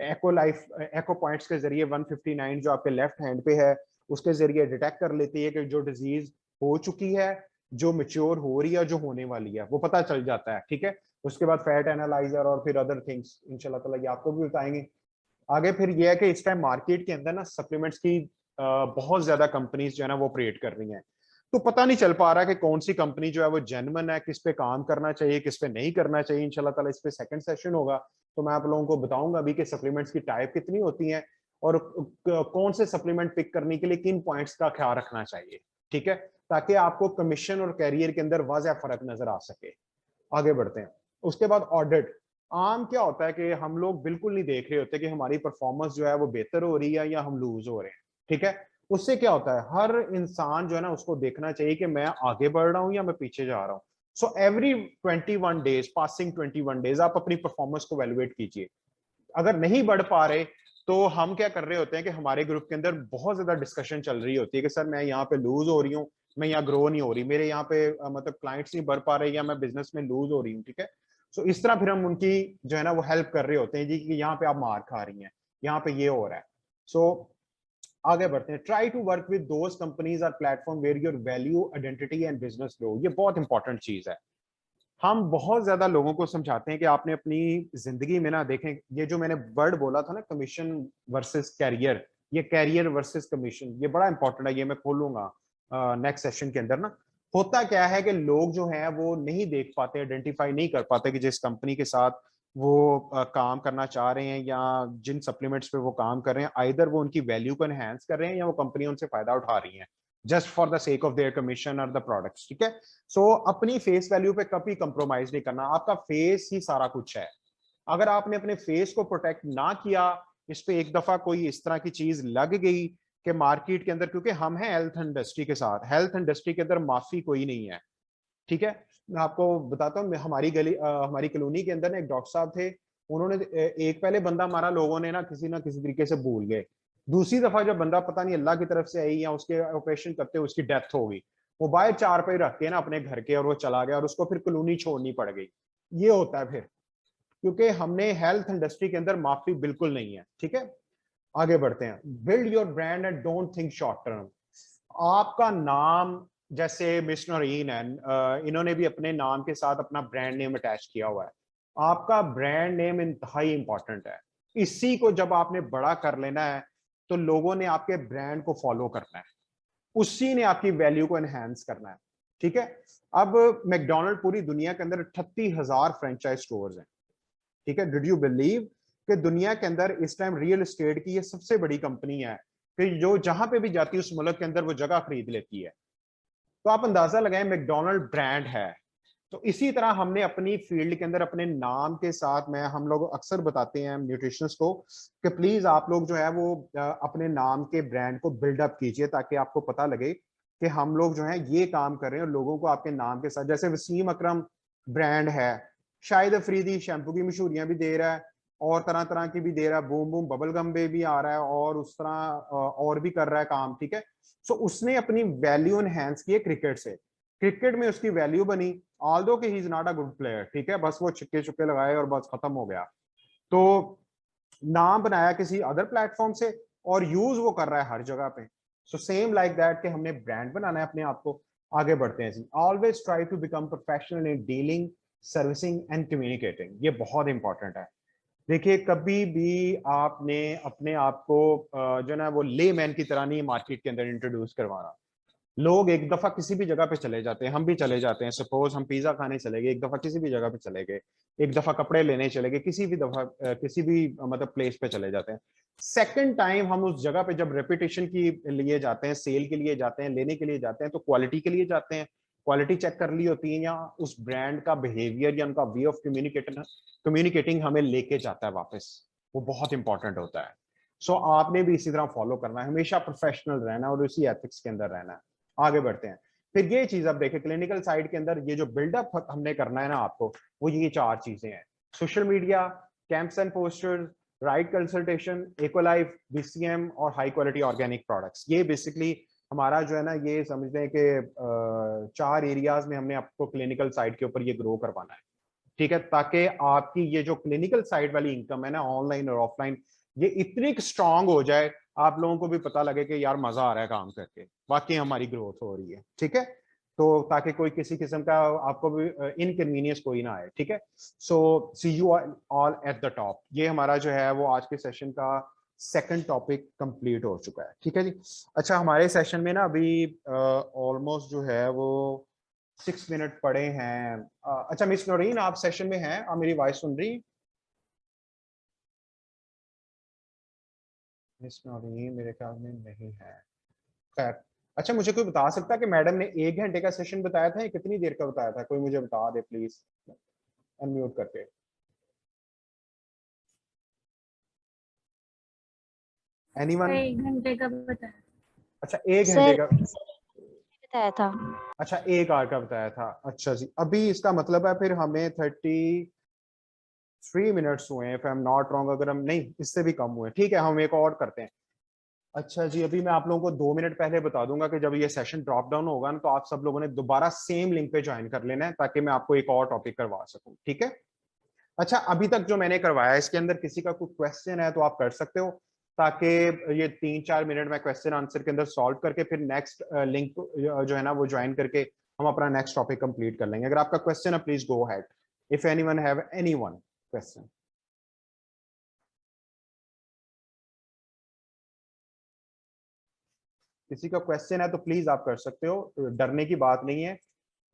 एको पॉइंट्स के जरिए 159 जो आपके लेफ्ट हैंड पे है उसके जरिए डिटेक्ट कर लेती है कि जो डिजीज हो चुकी है, जो मेच्योर हो रही है, जो होने वाली है, वो पता चल जाता है। ठीक है, उसके बाद फैट एनालाइजर और फिर अदर थिंग्स इंशाल्लाह ताला ये आपको भी बताएंगे आगे। फिर ये है कि इस टाइम मार्केट के अंदर ना सप्लीमेंट्स की बहुत ज्यादा कंपनीज जो है ना वो ऑपरेट कर रही हैं, तो पता नहीं चल पा रहा कि कौन सी कंपनी जो है वो जेन्युइन है, किस पे काम करना चाहिए, किस पे नहीं करना चाहिए। इंशाल्लाह ताला इस पे सेकंड सेशन होगा तो मैं आप लोगों को बताऊंगा अभी कि सप्लीमेंट्स की टाइप कितनी होती हैं और कौन से सप्लीमेंट पिक करने के लिए किन पॉइंट्स का ख्याल रखना चाहिए। ठीक है, ताकि आपको कमीशन और कैरियर के अंदर वाज़ेह फर्क नजर आ सके। आगे बढ़ते हैं। उसके बाद ऑडिट। आम क्या होता है कि हम लोग बिल्कुल नहीं देख रहे होते कि हमारी परफॉर्मेंस जो है वो बेहतर हो रही है या हम लूज हो रहे हैं। ठीक है, उससे क्या होता है, हर इंसान जो है ना उसको देखना चाहिए कि मैं आगे बढ़ रहा हूं या मैं पीछे जा रहा हूं। So every 21 days, passing 21 days आप अपनी परफॉर्मेंस को वैल्यूएट कीजिए। अगर नहीं बढ़ पा रहे तो हम क्या कर रहे होते हैं कि हमारे ग्रुप के अंदर बहुत ज्यादा डिस्कशन चल रही होती है कि सर मैं यहाँ पे लूज हो रही हूँ, मैं यहाँ ग्रो नहीं हो रही, मेरे यहाँ पे मतलब क्लाइंट्स नहीं बढ़ पा रहे या मैं बिजनेस में लूज हो रही हूँ। ठीक है, सो इस तरह फिर हम उनकी जो है ना वो हेल्प कर रहे होते हैं जी कि यहाँ पे आप मार खा रही हैं, यहाँ पे ये हो रहा है। सो आगे बढ़ते हैं। Try to work with those companies और platform where your value, identity and business grow. ये बहुत इंपॉर्टेंट चीज है। हम बहुत ज्यादा लोगों को समझाते हैं कि आपने अपनी जिंदगी में ना, देखें ये जो मैंने वर्ड बोला था ना कमीशन वर्सेस कैरियर, ये कैरियर वर्सेस कमीशन ये बड़ा इंपॉर्टेंट है, ये मैं खोलूंगा नेक्स्ट सेशन के अंदर ना। होता क्या है कि लोग जो हैं वो नहीं देख पाते, आइडेंटिफाई नहीं कर पाते कि जिस कंपनी के साथ वो काम करना चाह रहे हैं या जिन सप्लीमेंट्स पे वो काम कर रहे हैं, आइदर वो उनकी वैल्यू को एनहेंस कर रहे हैं या वो कंपनी उनसे फायदा उठा रही है just for the sake of their commission और द प्रोडक्ट्स। ठीक है, सो अपनी फेस वैल्यू पे कभी कंप्रोमाइज नहीं करना, आपका फेस ही सारा कुछ है। अगर आपने अपने फेस को प्रोटेक्ट ना किया, इस पे एक दफा कोई इस तरह की चीज लग गई कि मार्केट के अंदर, क्योंकि हम हैं हेल्थ इंडस्ट्री के साथ, हेल्थ इंडस्ट्री के अंदर माफी कोई नहीं है। ठीक है, मैं आपको बताता हूँ, हमारी हमारी कॉलोनी के अंदर ना एक डॉक्टर साहब थे, उन्होंने एक पहले बंदा मारा, लोगों ने ना किसी तरीके से भूल गए। दूसरी दफा जब बंदा पता नहीं अल्लाह की तरफ से आई या उसके ऑपरेशन करते उसकी डेथ हो गई, वो बाहर 4 पे रख के ना अपने घर के और वो चला गया और उसको फिर कॉलोनी छोड़नी पड़ गई। ये होता है फिर, क्योंकि हमने हेल्थ इंडस्ट्री के अंदर माफी बिल्कुल नहीं है। ठीक है, आगे बढ़ते हैं। Build your brand and don't think short term. आपका नाम, जैसे मिस नौरीन है, इन्होंने भी अपने नाम के साथ अपना ब्रांड नेम अटैच किया हुआ है। आपका ब्रांड नेम इंतहाई इंपॉर्टेंट है। इसी को जब आपने बड़ा कर लेना है तो लोगों ने आपके ब्रांड को फॉलो करना है, उसी ने आपकी वैल्यू को एनहेंस करना है। ठीक है। अब मैकडोनल्ड पूरी दुनिया के अंदर 38,000 फ्रेंचाइज स्टोर्स हैं, ठीक है। डिड यू बिलीव कि दुनिया के अंदर इस टाइम रियल एस्टेट की ये सबसे बड़ी कंपनी है कि जो जहां पे भी जाती है उस मुल्क के अंदर वो जगह खरीद लेती है। तो आप अंदाजा लगाएं, मैकडोनल्ड ब्रांड है। तो इसी तरह हमने अपनी फील्ड के अंदर अपने नाम के साथ, मैं हम लोग अक्सर बताते हैं न्यूट्रिशनिस्ट को कि प्लीज आप लोग जो है वो अपने नाम के ब्रांड को बिल्डअप कीजिए, ताकि आपको पता लगे कि हम लोग जो है ये काम कर रहे हैं और लोगों को आपके नाम के साथ, जैसे वसीम अकरम ब्रांड है, शाहिद अफरीदी शैम्पू की मशहूरियां भी दे रहा है और तरह तरह की भी दे रहा है, बूम बूम बबल गम पे भी आ रहा है और उस तरह और भी कर रहा है काम, ठीक है। सो उसने अपनी वैल्यू एनहेंस की है क्रिकेट से, क्रिकेट में उसकी वैल्यू बनी, ऑल्दो कि he is not a good player, ठीक है, बस वो छिक्के चुक्के लगाए और बस खत्म हो गया। तो नाम बनाया किसी अदर प्लेटफॉर्म से और यूज वो कर रहा है हर जगह पे। सो सेम लाइक दैट कि हमने ब्रांड बनाना है अपने आप को, आगे बढ़ते हैं। Always try to become professional in dealing, servicing and communicating, ये बहुत इंपॉर्टेंट है। देखिए कभी भी आपने अपने आप को जो ना वो लेमैन की तरह नहीं मार्केट के अंदर इंट्रोड्यूस करवाना। लोग एक दफा किसी भी जगह पे चले जाते हैं, हम भी चले जाते हैं, सपोज हम पिज्जा खाने चले गए, एक दफा किसी भी जगह पे चले गए, एक दफा कपड़े लेने चले गए, किसी भी दफा किसी भी मतलब प्लेस पे चले जाते हैं। सेकंड टाइम हम उस जगह पे जब रेपुटेशन के लिए जाते हैं, सेल के लिए जाते हैं, लेने के लिए जाते हैं, तो क्वालिटी के लिए जाते हैं, क्वालिटी चेक कर ली होती है, या उस ब्रांड का बिहेवियर या उनका वे ऑफ कम्युनिकेटिंग हमें लेके जाता है वापस, वो बहुत इंपॉर्टेंट होता है। सो आपने भी इसी तरह फॉलो करना है, हमेशा प्रोफेशनल रहना है और उसी एथिक्स के अंदर रहना है। आगे बढ़ते हैं। फिर ये चीज आप देखें क्लिनिकल साइड के अंदर, ये जो बिल्डअप हमने करना है ना आपको, वो ये चार चीजें हैं: social media, camps and posters, right consultation, Equalife, BCM और हाई क्वालिटी ऑर्गेनिक प्रोडक्ट्स। ये बेसिकली हमारा जो है ना, ये समझ लें कि चार एरियाज में हमने आपको क्लिनिकल साइड के ऊपर ये ग्रो करवाना है, ठीक है, ताकि आपकी ये जो क्लिनिकल साइड वाली इनकम है ना, ऑनलाइन और ऑफलाइन, ये इतनी स्ट्रांग हो जाए, आप लोगों को भी पता लगे कि यार मजा आ रहा है काम करके, वाकई हमारी ग्रोथ हो रही है, ठीक है। तो ताकि कोई किसी किस्म का आपको भी इनकन्वीनियंस कोई ना आए, ठीक है। So see you all at the top, ये हमारा जो है वो आज के सेशन का सेकंड टॉपिक कंप्लीट हो चुका है, ठीक है जी। अच्छा, हमारे सेशन में ना अभी ऑलमोस्ट जो है वो 6 मिनट पड़े हैं। अच्छा मिस नौरीन, आप सेशन में हैं, आप मेरी वॉइस सुन रही? मिस नौरीन मेरे ख्याल में नहीं है। खैर, अच्छा मुझे कोई बता सकता है कि मैडम ने 1 घंटे का सेशन बताया था या कितनी देर का बताया था? कोई मुझे बता दे प्लीज, अनम्यूट करके। Sir anyone? 1 घंटे का बताया। अच्छा 1 घंटे सर का। बताया था। अच्छा 1 आवर का बताया था, अच्छा जी। अभी इसका मतलब है फिर हमें 33 मिनट्स हुए हैं, if I am not wrong, अगर हम नहीं इससे भी कम हुए, ठीक है, हम एक और करते हैं। अच्छा जी, अभी मैं आप लोगों को 2 मिनट पहले बता दूंगा कि जब ये सेशन ड्रॉप डाउन होगा ना, तो आप सब लोगों ने दोबारा सेम लिंक पे ज्वाइन कर लेना है, ताकि मैं आपको एक और टॉपिक करवा सकूं, ठीक है। अच्छा, अभी तक जो मैंने करवाया इसके अंदर किसी का कोई क्वेश्चन है तो आप कर सकते हो, ताकि ये 3-4 मिनट में क्वेश्चन आंसर के अंदर सॉल्व करके फिर नेक्स्ट लिंक जो है ना वो ज्वाइन करके हम अपना नेक्स्ट टॉपिक कंप्लीट कर लेंगे। अगर आपका क्वेश्चन है please go ahead, if anyone have anyone question. किसी का क्वेश्चन है तो प्लीज आप कर सकते हो, डरने की बात नहीं है।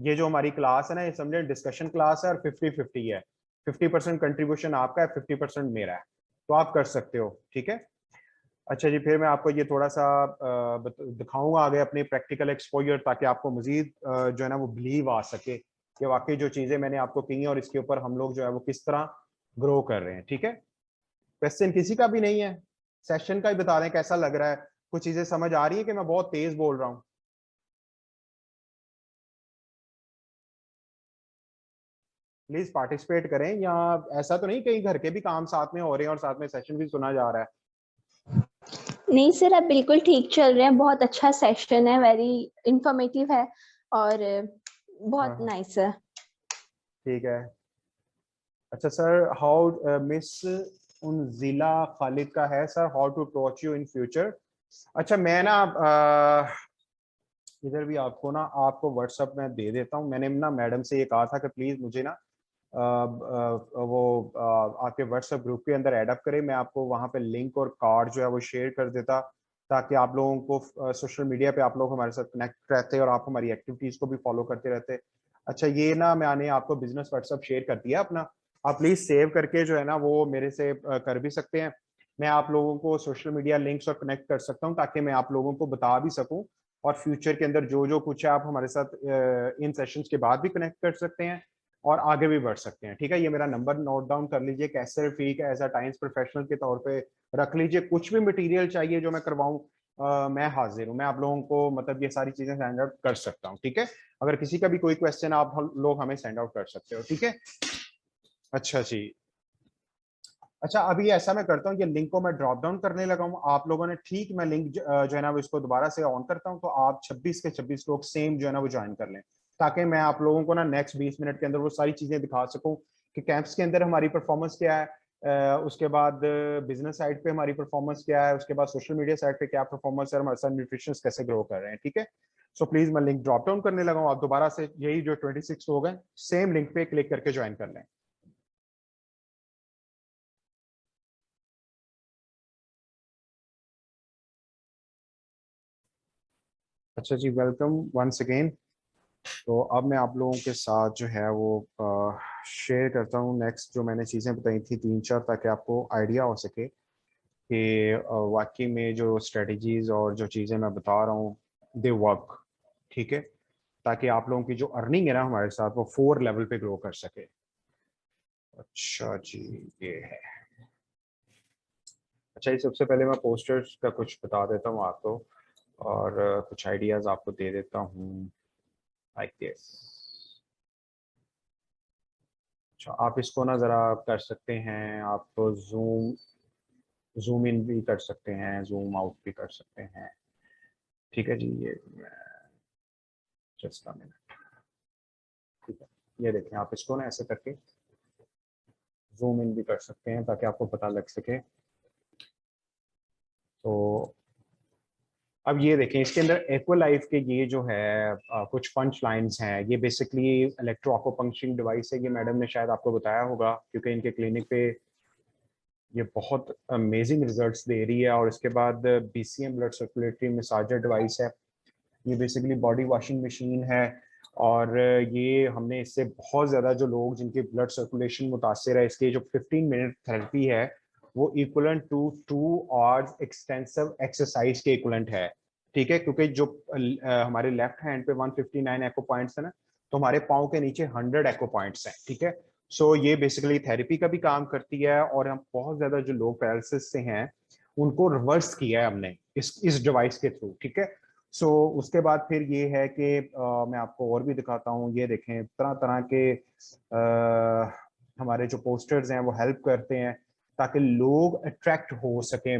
ये जो हमारी क्लास है ना, ये समझे डिस्कशन क्लास है और 50-50 है, 50% कंट्रीब्यूशन आपका है, 50% मेरा है, तो आप कर सकते हो, ठीक है। अच्छा जी, फिर मैं आपको ये थोड़ा सा दिखाऊंगा आगे अपनी प्रैक्टिकल एक्सपोजर, ताकि आपको मजीद जो है ना वो बिलीव आ सके कि वाकई जो चीजें मैंने आपको कही हैं और इसके ऊपर हम लोग जो है वो किस तरह ग्रो कर रहे हैं, ठीक है। क्वेश्चन किसी का भी नहीं है? सेशन का ही बता दें कैसा लग रहा है, कुछ चीजें समझ आ रही है कि मैं बहुत तेज बोल रहा हूँ? प्लीज पार्टिसिपेट करें, या ऐसा तो नहीं कहीं घर के भी काम साथ में हो रहे हैं और साथ में सेशन भी सुना जा रहा है? नहीं सर, आप बिल्कुल ठीक चल रहे हैं, बहुत अच्छा सेशन है, वेरी इंफॉर्मेटिव है और बहुत हाँ नाइस है। ठीक है। अच्छा sir, how Miss Unzila Khalid का है sir, how to approach you in future. अच्छा मैं ना इधर भी आपको ना आपको व्हाट्सएप में दे देता हूँ, मैंने ना मैडम से ये कहा था कि प्लीज मुझे ना वो आपके व्हाट्सएप ग्रुप के अंदर ऐड अप करें, मैं आपको वहाँ पे लिंक और कार्ड जो है वो शेयर कर देता, ताकि आप लोगों को सोशल मीडिया पे आप लोग हमारे साथ कनेक्ट रहते और आप हमारी एक्टिविटीज को भी फॉलो करते रहते। अच्छा, ये ना मैंने आपको बिजनेस व्हाट्सएप शेयर कर दिया अपना, आप प्लीज सेव करके जो है ना वो मेरे से कर भी सकते हैं। मैं आप लोगों को सोशल मीडिया लिंक्स और कनेक्ट कर सकता हूँ ताकि मैं आप लोगों को बता भी सकूं, और फ्यूचर के अंदर जो जो कुछ है आप हमारे साथ इन सेशंस के बाद भी कनेक्ट कर सकते हैं और आगे भी बढ़ सकते हैं। ठीक है, ये मेरा नंबर नोट डाउन कर लीजिए, कैसे Rafiq as a Times professional के तौर पे रख लीजिए। कुछ भी मटेरियल चाहिए जो मैं करवाऊं, मैं हाजिर हूँ, मैं आप लोगों को मतलब ये सारी चीजें सेंड आउट कर सकता हूँ। ठीक है, अगर किसी का भी कोई क्वेश्चन आप लोग हमें सेंड आउट कर सकते हो। ठीक है, अच्छा जी। अच्छा, अभी ऐसा मैं करता हूँ, ये लिंक को मैं ड्रॉप डाउन करने लगा हूँ आप लोगों ने, ठीक, मैं लिंक जो है ना वो इसको दोबारा से ऑन करता हूँ, तो आप 26 के 26 लोग सेम जो है ना वो ज्वाइन कर लें, ताकि मैं आप लोगों को ना नेक्स्ट 20 मिनट के अंदर वो सारी चीजें दिखा सकूं कि कैंप्स के अंदर हमारी परफॉर्मेंस क्या है, उसके बाद बिजनेस साइड पे हमारी परफॉर्मेंस क्या है, उसके बाद सोशल मीडिया साइड पे क्या परफॉर्मेंस है, हमारे साथ न्यूट्रिशन कैसे ग्रो कर रहे हैं। ठीक है, सो प्लीज मैं लिंक ड्रॉप डाउन करने लगा हूँ, आप दोबारा से यही जो 26 लोग हैं सेम लिंक पे क्लिक करके ज्वाइन कर लें। अच्छा जी, वेलकम वंस अगेन। तो अब मैं आप लोगों के साथ जो है वो शेयर करता हूँ नेक्स्ट जो मैंने चीज़ें बताई थी 3-4, ताकि आपको आइडिया हो सके कि वाकई में जो स्ट्रेटजीज और जो चीज़ें मैं बता रहा हूँ दे वर्क। ठीक है, ताकि आप लोगों की जो अर्निंग है ना हमारे साथ वो 4 लेवल पे ग्रो कर सके। अच्छा जी, ये है। अच्छा, ये सबसे पहले मैं पोस्टर्स का कुछ बता देता हूँ आपको, और कुछ आइडियाज़ आपको दे देता हूँ लाइक दिस। अच्छा, आप इसको ना ज़रा कर सकते हैं, आप जूम जूम इन भी कर सकते हैं, जूम आउट भी कर सकते हैं। ठीक है जी, ये जस्ट अ मिनट। ठीक है, ये देखें, आप इसको ना ऐसे करके जूम इन भी कर सकते हैं ताकि आपको पता लग सके। तो अब ये देखें, इसके अंदर एक्वालाइफ के ये जो है कुछ पंच लाइंस हैं। ये बेसिकली इलेक्ट्रो एक्यूपंक्चरिंग डिवाइस है, ये मैडम ने शायद आपको बताया होगा क्योंकि इनके क्लिनिक पे ये बहुत अमेजिंग रिजल्ट्स दे रही है। और इसके बाद BCM blood circulatory massager device है, ये बेसिकली बॉडी वॉशिंग मशीन है। और ये हमने इससे बहुत ज़्यादा जो लोग जिनके ब्लड सर्कुलेशन मुतासर है, इसके जो 15 मिनट थेरेपी है वो equivalent to 2 hours extensive exercise के इक्वलेंट है। ठीक है, क्योंकि जो हमारे लेफ्ट हैंड पे 159 एको पॉइंट्स है ना, तो हमारे पाँव के नीचे 100 एको पॉइंट्स हैं। ठीक है, सो ये बेसिकली थेरेपी का भी काम करती है, और हम बहुत ज़्यादा जो लोग पैरालिसिस से हैं उनको रिवर्स किया है हमने इस डिवाइस के थ्रू। ठीक है, सो उसके बाद फिर ये है कि मैं आपको और भी दिखाता हूँ। ये देखें, तरह तरह के हमारे जो पोस्टर्स हैं वो हेल्प करते हैं ताकि लोग अट्रैक्ट हो सकें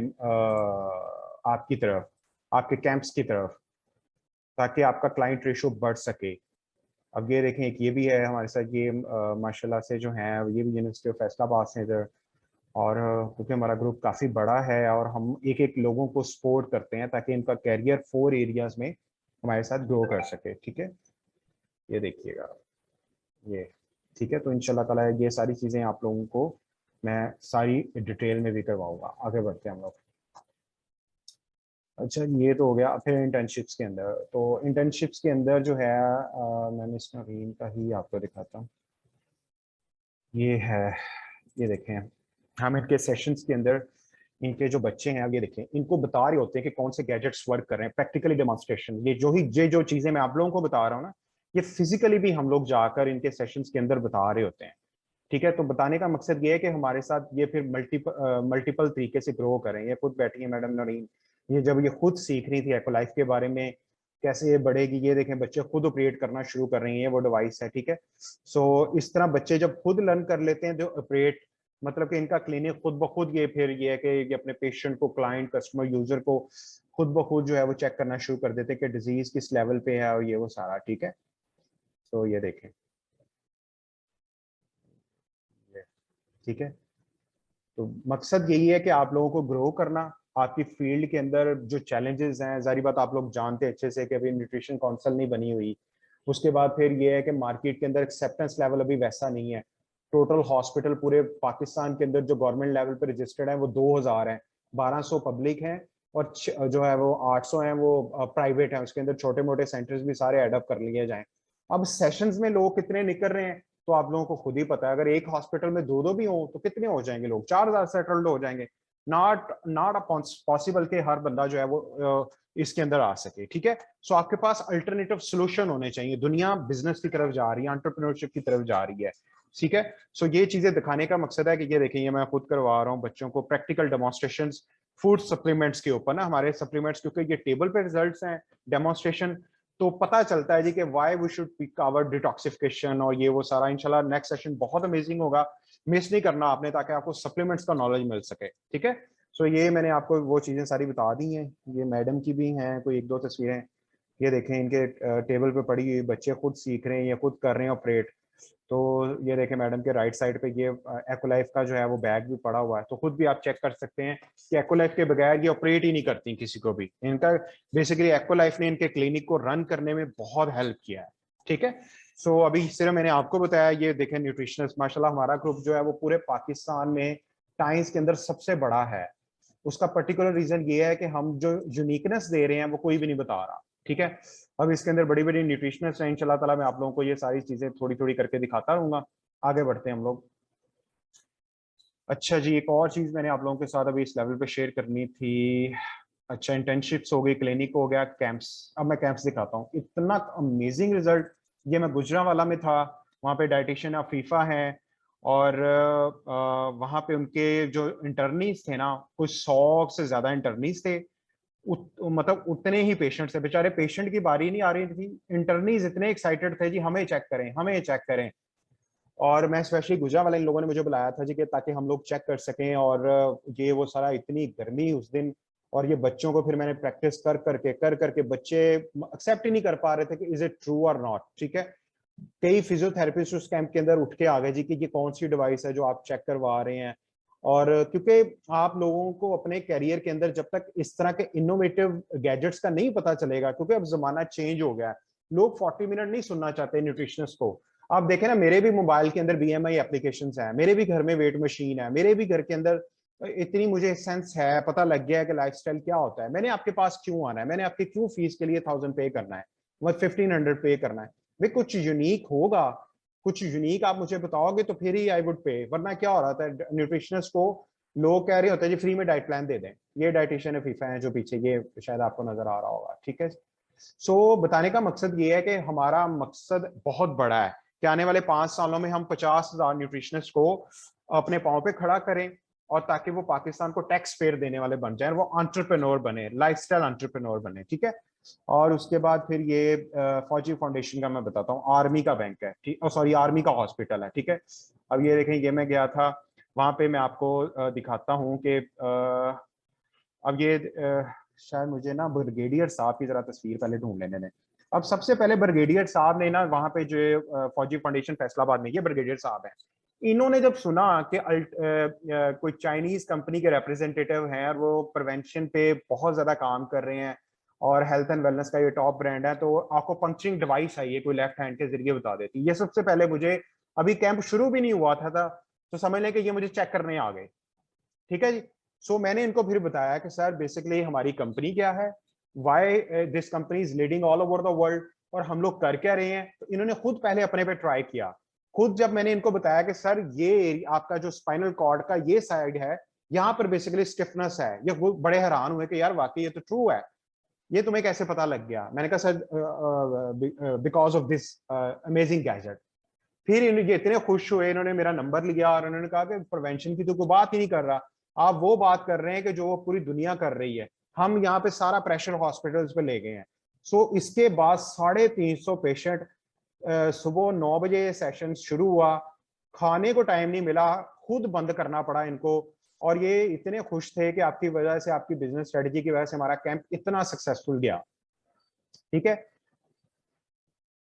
आपकी तरफ, आपके कैंप्स की तरफ, ताकि आपका क्लाइंट रेशो बढ़ सके। अब ये देखें, एक ये भी है हमारे साथ, ये माशाल्लाह से जो है ये भी यूनिवर्सिटी ऑफ फैसलाबाद से इधर। और क्योंकि हमारा ग्रुप काफ़ी बड़ा है और हम एक एक लोगों को सपोर्ट करते हैं ताकि इनका कैरियर 4 एरियाज में हमारे साथ ग्रो कर सके। ठीक है, ये देखिएगा ये। ठीक है, तो इंशाल्लाह ताला ये सारी चीज़ें आप लोगों को मैं सारी डिटेल में भी करवाऊंगा। आगे बढ़ते हैं हम लोग। अच्छा, ये तो हो गया। फिर इंटर्नशिप्स के अंदर, तो इंटर्नशिप्स के अंदर जो है मैंने इसका रीन का ही आपको दिखाता हूँ। ये है, ये देखें, हम इनके सेशंस के अंदर इनके जो बच्चे हैं, अब ये देखें, इनको बता रहे होते हैं कि कौन से गैजेट्स वर्क कर रहे हैं, प्रैक्टिकली डेमोन्स्ट्रेशन। ये जो चीजें मैं आप लोगों को बता रहा हूँ ना, ये फिजिकली भी हम लोग जाकर इनके सेशंस के अंदर बता रहे होते हैं। ठीक है, तो बताने का मकसद ये है कि हमारे साथ ये फिर मल्टीपल तरीके से ग्रो करें। ये खुद बैठी है मैडम नरीन, ये जब ये खुद सीख रही थी एक्वालाइफ के बारे में कैसे ये बढ़ेगी, ये देखें बच्चे खुद ऑपरेट करना शुरू कर रही हैं, वो डिवाइस है। ठीक है, सो इस तरह बच्चे जब खुद लर्न कर लेते हैं जो ऑपरेट, मतलब कि इनका क्लिनिक खुद ब खुद ये फिर ये है कि ये अपने पेशेंट को, क्लाइंट, कस्टमर, यूजर को खुद ब खुद जो है वो चेक करना शुरू कर देते हैं कि डिजीज किस लेवल पे है और ये वो सारा। ठीक है, तो ये देखें, ठीक है, तो मकसद यही है कि आप लोगों को ग्रो करना। आपकी फील्ड के अंदर जो चैलेंजेस हैं, जारी बात आप लोग जानते हैं अच्छे से कि अभी न्यूट्रिशन काउंसिल नहीं बनी हुई। उसके बाद फिर ये है कि मार्केट के अंदर एक्सेप्टेंस लेवल अभी वैसा नहीं है। टोटल हॉस्पिटल पूरे पाकिस्तान के अंदर जो गवर्नमेंट लेवल पे रजिस्टर्ड है वो 2000 हैं, 1200 पब्लिक हैं और जो है वो 800 हैं वो प्राइवेट है, उसके अंदर छोटे मोटे सेंटर्स भी सारे एडअप कर लिए जाएं। अब सेशंस में लोग कितने निकल रहे हैं तो आप लोगों को खुद ही पता है, अगर एक हॉस्पिटल में दो दो भी हो तो कितने हो जाएंगे लोग, 4000 सेटल्ड हो जाएंगे। नॉट नॉट पॉसिबल कि हर बंदा जो है वो इसके अंदर आ सके, ठीक है। सो आपके पास अल्टरनेटिव सोल्यूशन होने चाहिए। दुनिया बिजनेस की तरफ जा रही है, एंटरप्रेन्योरशिप की तरफ जा रही है, ठीक है। सो ये चीजें दिखाने का मकसद है कि ये देखिए, ये मैं खुद करवा रहा हूँ बच्चों को प्रैक्टिकल डेमोन्स्ट्रेशंस फूड सप्लीमेंट्स के ऊपर ना, हमारे सप्लीमेंट्स क्योंकि ये टेबल पे रिजल्ट्स हैं, डेमोन्स्ट्रेशन, तो पता चलता है जी कि why we should cover detoxification और ये वो सारा। इंशाल्लाह नेक्स्ट सेशन बहुत अमेजिंग होगा, मिस नहीं करना आपने, ताकि आपको सप्लीमेंट्स का नॉलेज मिल सके, ठीक है। सो ये मैंने आपको वो चीजें सारी बता दी हैं। ये मैडम की भी हैं कोई एक दो तस्वीरें, ये देखें इनके टेबल पे पड़ी हुई, बच्चे खुद सीख रहे हैं, ये खुद कर रहे हैं ऑपरेट। तो ये देखें मैडम के राइट साइड पे ये एक्वालाइफ का जो है वो बैग भी पड़ा हुआ है, तो खुद भी आप चेक कर सकते हैं कि एक्वालाइफ के बगैर ये ऑपरेट ही नहीं करती किसी को भी। इनका बेसिकली एक्वालाइफ ने इनके क्लिनिक को रन करने में बहुत हेल्प किया है, ठीक है। सो अभी सिर्फ मैंने आपको बताया, ये देखें न्यूट्रिशनिस्ट, माशाल्लाह हमारा ग्रुप जो है वो पूरे पाकिस्तान में टाइम्स के अंदर सबसे बड़ा है। उसका पर्टिकुलर रीजन ये है कि हम जो यूनिकनेस दे रहे हैं वो कोई भी नहीं बता रहा, ठीक है। अब इसके अंदर बड़ी बड़ी न्यूट्रिशनिस्ट हैं, इंशाल्लाह ताला मैं आप लोगों को ये सारी चीजें थोड़ी थोड़ी करके दिखाता रहूंगा। आगे बढ़ते हैं हम लोग। अच्छा जी, एक और चीज मैंने आप लोगों के साथ अभी इस लेवल पे शेयर करनी थी। अच्छा, इंटर्नशिप्स हो गई, क्लिनिक हो गया, कैंप्स। अब मैं कैंप्स दिखाता हूँ, इतना अमेजिंग रिजल्ट। ये मैं गुजरांवाला में था, वहाँ पे डाइटिशियन अफीफा है, और वहाँ पे उनके जो इंटर्नीज थे ना, कुछ 100 से ज्यादा इंटर्नीज थे। मतलब उतने ही पेशेंट्स थे, बेचारे पेशेंट की बारी नहीं आ रही थी, इंटर्नीज इतने एक्साइटेड थे जी, हमें चेक करें हमें चेक करें। और मैं स्पेशली गुजरा वाले इन लोगों ने मुझे बुलाया था जी कि ताकि हम लोग चेक कर सकें, और ये वो सारा, इतनी गर्मी उस दिन। और ये बच्चों को फिर मैंने प्रैक्टिस कर करके बच्चे एक्सेप्ट ही नहीं कर पा रहे थे कि इज इट ट्रू और नॉट, ठीक है। कई फिजियोथेरेपिस्ट उस कैंप के अंदर उठ के आ गए जी कि ये कौन सी डिवाइस है जो आप चेक करवा रहे हैं। और क्योंकि आप लोगों को अपने कैरियर के अंदर जब तक इस तरह के इनोवेटिव गैजेट्स का नहीं पता चलेगा, क्योंकि अब जमाना चेंज हो गया है, लोग 40 मिनट नहीं सुनना चाहते न्यूट्रिशनिस्ट को। आप देखें ना, मेरे भी मोबाइल के अंदर बीएमआई एप्लीकेशंस हैं, मेरे भी घर में वेट मशीन है, मेरे भी घर के अंदर इतनी मुझे सेंस है, पता लग गया है कि लाइफस्टाइल क्या होता है। मैंने आपके पास क्यों आना है, मैंने आपकी क्यों फीस के लिए 1000 पे करना है, 1500 पे करना है। भाई कुछ यूनिक होगा, कुछ यूनिक आप मुझे बताओगे तो फिर ही आई वुड पे, वरना क्या हो रहा था न्यूट्रिशनिस्ट को लोग कह रहे होते हैं जी फ्री में डाइट प्लान दे दें। ये डाइटिशियन फीफा है जो पीछे, ये शायद आपको नजर आ रहा होगा, ठीक है। सो बताने का मकसद ये है कि हमारा मकसद बहुत बड़ा है कि आने वाले 5 सालों में हम 50,000 न्यूट्रिशनिस्ट को अपने पांव पे खड़ा करें, और ताकि वो पाकिस्तान को टैक्स पेयर देने वाले बन जाए, वो एंटरप्रेन्योर बने, लाइफस्टाइल एंटरप्रेन्योर बने, ठीक है। और उसके बाद फिर ये फौजी फाउंडेशन का मैं बताता हूँ, आर्मी का बैंक है, ठीक, सॉरी आर्मी का हॉस्पिटल है, ठीक है। अब ये देखें, ये मैं गया था वहां पे, मैं आपको दिखाता हूँ कि अब ये शायद मुझे ना ब्रिगेडियर साहब की जरा तस्वीर पहले ढूंढ लेने दें। अब सबसे पहले ब्रिगेडियर साहब ने ना वहां पे जो फौजी फाउंडेशन फैसलाबाद में, ये ब्रिगेडियर साहब हैं, इन्होंने जब सुना कि कोई चाइनीज कंपनी के रिप्रेजेंटेटिव हैं और वो प्रिवेंशन पे बहुत ज्यादा काम कर रहे हैं, और हेल्थ एंड वेलनेस का ये टॉप ब्रांड है, तो आपको पंक्चरिंग डिवाइस है, ये कोई लेफ्ट हैंड के जरिए बता देती। ये सबसे पहले मुझे, अभी कैंप शुरू भी नहीं हुआ था तो समझ लें कि ये मुझे चेक करने आ गए, ठीक है जी। सो मैंने इनको फिर बताया कि सर बेसिकली हमारी कंपनी क्या है, why this company is leading all over the world, और हम लोग कर क्या रहे हैं। तो इन्होंने खुद पहले अपने पे ट्राई किया। खुद जब मैंने इनको बताया कि सर ये आपका जो स्पाइनल कॉर्ड का ये साइड है, यहाँ पर बेसिकली स्टिफनेस है, ये वो बड़े हैरान हुए कि यार वाकई ये तो ट्रू है, ये तुम्हें कैसे पता लग गया। मैंने कहा sir because of this amazing gadget. फिर ये इतने खुश हुए, इन्होंने मेरा नंबर लिया और उन्होंने कहा कि प्रिवेंशन की तो कोई बात ही नहीं कर रहा, आप वो बात कर रहे हैं कि जो वो पूरी दुनिया कर रही है, हम यहाँ पे सारा प्रेशर हॉस्पिटल्स पे ले गए हैं। सो इसके बाद 350 पेशेंट, सुबह 9 बजे सेशन शुरू हुआ, खाने को टाइम नहीं मिला, खुद बंद करना पड़ा इनको। और ये इतने खुश थे कि आपकी वजह से, आपकी बिजनेस स्ट्रेटजी की वजह से हमारा कैंप इतना सक्सेसफुल गया, ठीक है।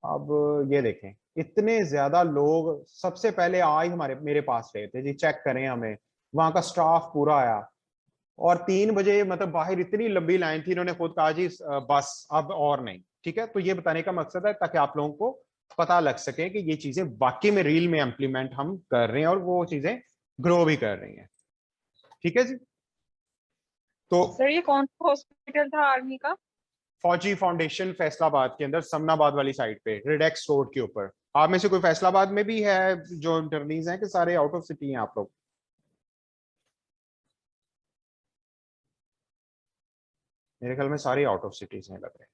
अब ये देखें, इतने ज्यादा लोग सबसे पहले आज हमारे मेरे पास रहे थे जी, चेक करें हमें, वहां का स्टाफ पूरा आया। और 3 बजे मतलब बाहर इतनी लंबी लाइन थी, इन्होंने खुद कहा जी बस अब और नहीं, ठीक है। तो ये बताने का मकसद है ताकि आप लोगों को पता लग सके कि ये चीजें वाकई में रील में इम्प्लीमेंट हम कर रहे हैं, और वो चीजें ग्रो भी कर रही हैं, ठीक है जी। तो सर ये कौन सा हॉस्पिटल था आर्मी का? फौजी फाउंडेशन फैसलाबाद के अंदर, समनाबाद वाली साइड पे, रिडेक्स रोड के ऊपर। आप में से कोई फैसलाबाद में भी है जो इंटर्नीज हैं, कि सारे आउट ऑफ सिटी हैं आप लोग? मेरे ख्याल में सारे आउट ऑफ सिटीज हैं लग रहे हैं।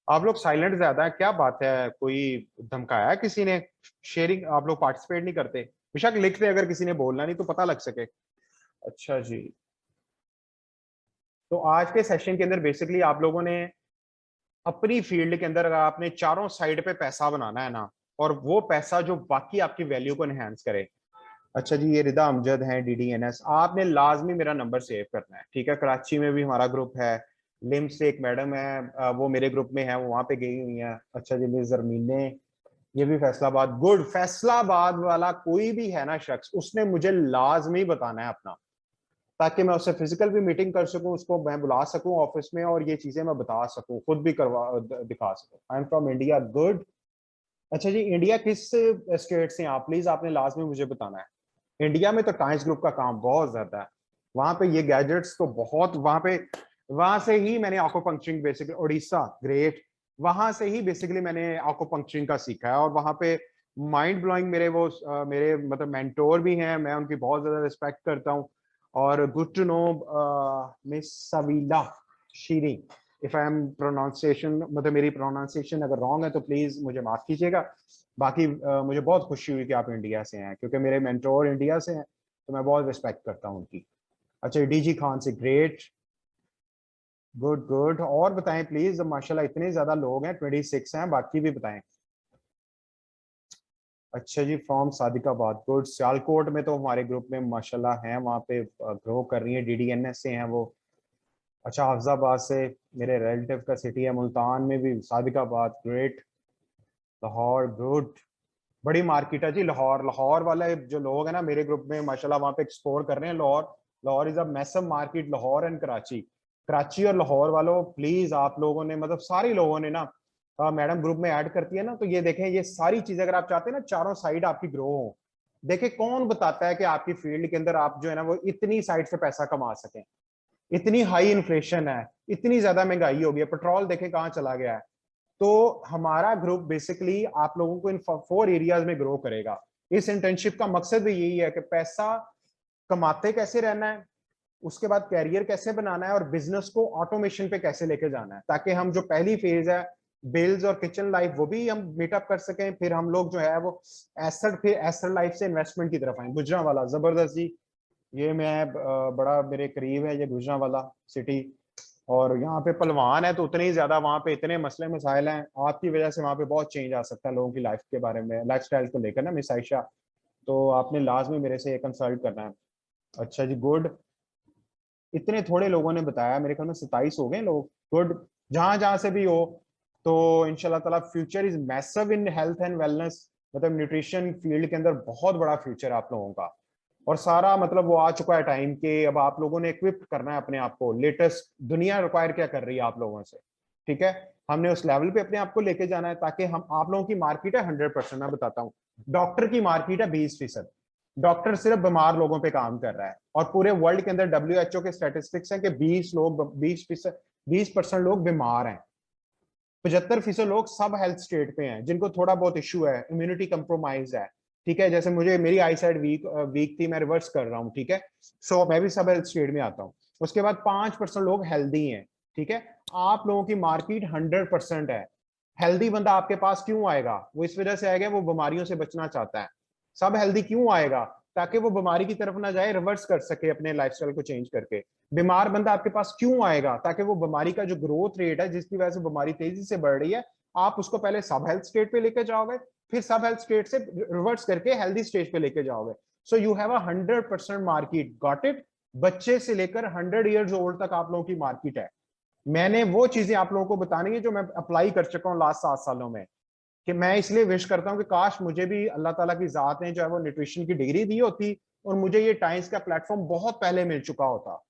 आप लोग साइलेंट ज्यादा है, क्या बात है? कोई धमकाया है किसी ने? शेयरिंग आप लोग पार्टिसिपेट नहीं करते? बेशक लिख दे अगर किसी ने बोलना, नहीं तो पता लग सके। अच्छा जी, तो आज के सेशन के अंदर बेसिकली आप लोगों ने अपनी फील्ड के अंदर, अगर आपने चारों साइड पे पैसा बनाना है ना, और वो पैसा जो बाकी आपकी वैल्यू को एनहांस करे। अच्छा जी, ये रिदा अमजद हैं DDNS, आपने लाजमी मेरा नंबर सेव करना है, ठीक है? कराची में भी हमारा ग्रुप है, लिम से एक मैडम है, वो मेरे ग्रुप में है, वो वहां पे गई हुई है। अच्छा जी, मिस जरमीने, ये भी फैसलाबाद। गुड, फैसलाबाद वाला कोई भी है ना शख्स, उसने मुझे लाजमी बताना है अपना, ताकि मैं उससे फिजिकल भी मीटिंग कर सकूं, उसको मैं बुला सकूं ऑफिस में, और ये चीजें मैं बता सकूं, खुद भी दिखा सकूं। I am from India. Good. अच्छा जी, इंडिया किस स्टेट से हैं आप? प्लीज आपने लाजमी मुझे बताना है। इंडिया में तो टाइम्स ग्रुप का काम बहुत ज्यादा है, वहां पे ये गैजेट्स तो बहुत, वहां पे, वहां से ही मैंने आक्यूपंक्चरिंग बेसिकली, उड़ीसा, ग्रेट, वहां से ही बेसिकली मैंने आक्यूपंक्चरिंग का सीखा है। और वहां पे माइंड ब्लोइंग, मेरे वो मेरे मतलब मेंटोर भी हैं, मैं उनकी बहुत ज्यादा रिस्पेक्ट करता हूँ। और good to know miss Savila Shiri, if I am pronunciation, मतलब मेरी प्रोनाउंसिएशन अगर रॉन्ग है तो प्लीज मुझे माफ कीजिएगा। बाकी मुझे बहुत खुशी हुई कि आप इंडिया से हैं, क्योंकि मेरे मेंटोर इंडिया से हैं, तो मैं बहुत रिस्पेक्ट करता हूँ उनकी। अच्छा, डीजी खान से, ग्रेट, गुड गुड। और बताएं प्लीज, माशाल्लाह इतने ज्यादा लोग हैं, 26 हैं, बाकी भी बताएं। अच्छा जी, फ्रॉम सादिकाबाद, गुड। सियालकोट में तो हमारे ग्रुप में माशाल्लाह हैं, वहाँ पे ग्रो कर रही है, DDNS से हैं वो। अच्छा, हाफिजाबाद से मेरे रिलेटिव का सिटी है, मुल्तान में भी सादिकाबाद, ग्रेट। लाहौर, गुड, बड़ी मार्केट है जी लाहौर। लाहौर वाले जो लोग हैं ना मेरे ग्रुप में, माशाल्लाह वहाँ पे एक्सप्लोर कर रहे हैं Lahore. Lahore is a massive market, Lahore and Karachi. Karachi और लाहौर वालों, प्लीज आप लोगों ने, मतलब सारे लोगों ने ना, मैडम ग्रुप में ऐड करती है ना, तो ये देखें, ये सारी चीजें अगर आप चाहते हैं ना चारों साइड आपकी ग्रो हो, देखें कौन बताता है कि आपकी फील्ड के अंदर आप जो है ना वो इतनी साइड से पैसा कमा सकें। इतनी हाई इन्फ्लेशन है, इतनी ज्यादा महंगाई हो गई है, पेट्रोल देखें कहाँ चला गया है। तो हमारा ग्रुप बेसिकली आप लोगों को इन 4 एरियाज में ग्रो करेगा। इस इंटर्नशिप का मकसद भी यही है कि पैसा कमाते कैसे रहना है, उसके बाद कैरियर कैसे बनाना है, और बिजनेस को ऑटोमेशन पे कैसे लेके जाना है, ताकि हम जो पहली फेज है बिल्स और किचन लाइफ, वो भी हम मीटअप कर सकें। फिर हम लोग जो है वो एसेट, फिर एसेट लाइफ से इन्वेस्टमेंट की तरफ आए। गुजरांवाला, जबरदस्त जी, ये मैं बड़ा मेरे करीब है ये गुजरांवाला सिटी, और यहाँ पे पहलवान है तो उतने ही ज्यादा वहाँ पे इतने मसले मसाइल हैं, आपकी वजह से वहाँ पे बहुत चेंज आ सकता है लोगों की लाइफ के बारे में, लाइफ स्टाइल को लेकर ना मिस आयशा। तो आपने लाजमी मेरे से कंसल्ट करना है। अच्छा जी, गुड। इतने थोड़े लोगों ने बताया, मेरे ख्याल में 27 हो गए लोग। गुड, जहां जहां से भी हो, तो इंशाल्लाह ताला future is massive in health and wellness, मतलब न्यूट्रिशन फील्ड के अंदर बहुत बड़ा फ्यूचर है आप लोगों का। और सारा मतलब वो आ चुका है टाइम के, अब आप लोगों ने इक्विप करना है अपने आप को, लेटेस्ट दुनिया रिक्वायर क्या कर रही है आप लोगों से, ठीक है? हमने उस लेवल पे अपने आप को लेके जाना है, ताकि हम, आप लोगों की मार्केट है 100%, मैं बताता हूँ। डॉक्टर की मार्केट है 20%, डॉक्टर सिर्फ बीमार लोगों पे काम कर रहा है। और पूरे वर्ल्ड के अंदर WHO के स्टैटिस्टिक्स हैं कि 20% लोग बीमार हैं, 75% लोग सब हेल्थ स्टेट पे हैं, जिनको थोड़ा बहुत इश्यू है, इम्यूनिटी कंप्रोमाइज है, ठीक है? जैसे मुझे, मेरी आई साइड वीक थी, मैं रिवर्स कर रहा हूँ, ठीक है? सो मैं भी सब हेल्थ स्टेट में आता हूँ। उसके बाद 5% लोग हेल्दी हैं, ठीक है? आप लोगों की मार्केट 100% है। हेल्दी बंदा आपके पास क्यों आएगा? वो इस वजह से आएगा, वो बीमारियों से बचना चाहता है। सब हेल्दी क्यों आएगा? ताकि वो बीमारी की तरफ ना जाए, रिवर्स कर सके अपने लाइफस्टाइल को चेंज करके। बीमार बंदा आपके पास क्यों आएगा? ताकि वो बीमारी का जो ग्रोथ रेट है, जिसकी वजह से बीमारी तेजी से बढ़ रही है, आप उसको पहले सब हेल्थ स्टेट पे लेके जाओगे, फिर सब हेल्थ स्टेट से रिवर्स करके हेल्दी स्टेज पे लेके जाओगे। So you have a 100% market, got it? बच्चे से लेकर 100 ईयर्स ओल्ड तक आप लोगों की मार्केट है। मैंने वो चीजें आप लोगों को बतानी है जो मैं अप्लाई कर चुका हूँ लास्ट 7 सालों में, कि मैं इसलिए विश करता हूँ कि काश मुझे भी अल्लाह ताला की जात ने जो है वो न्यूट्रिशन की डिग्री दी होती, और मुझे ये टाइम्स का प्लेटफॉर्म बहुत पहले मिल चुका होता।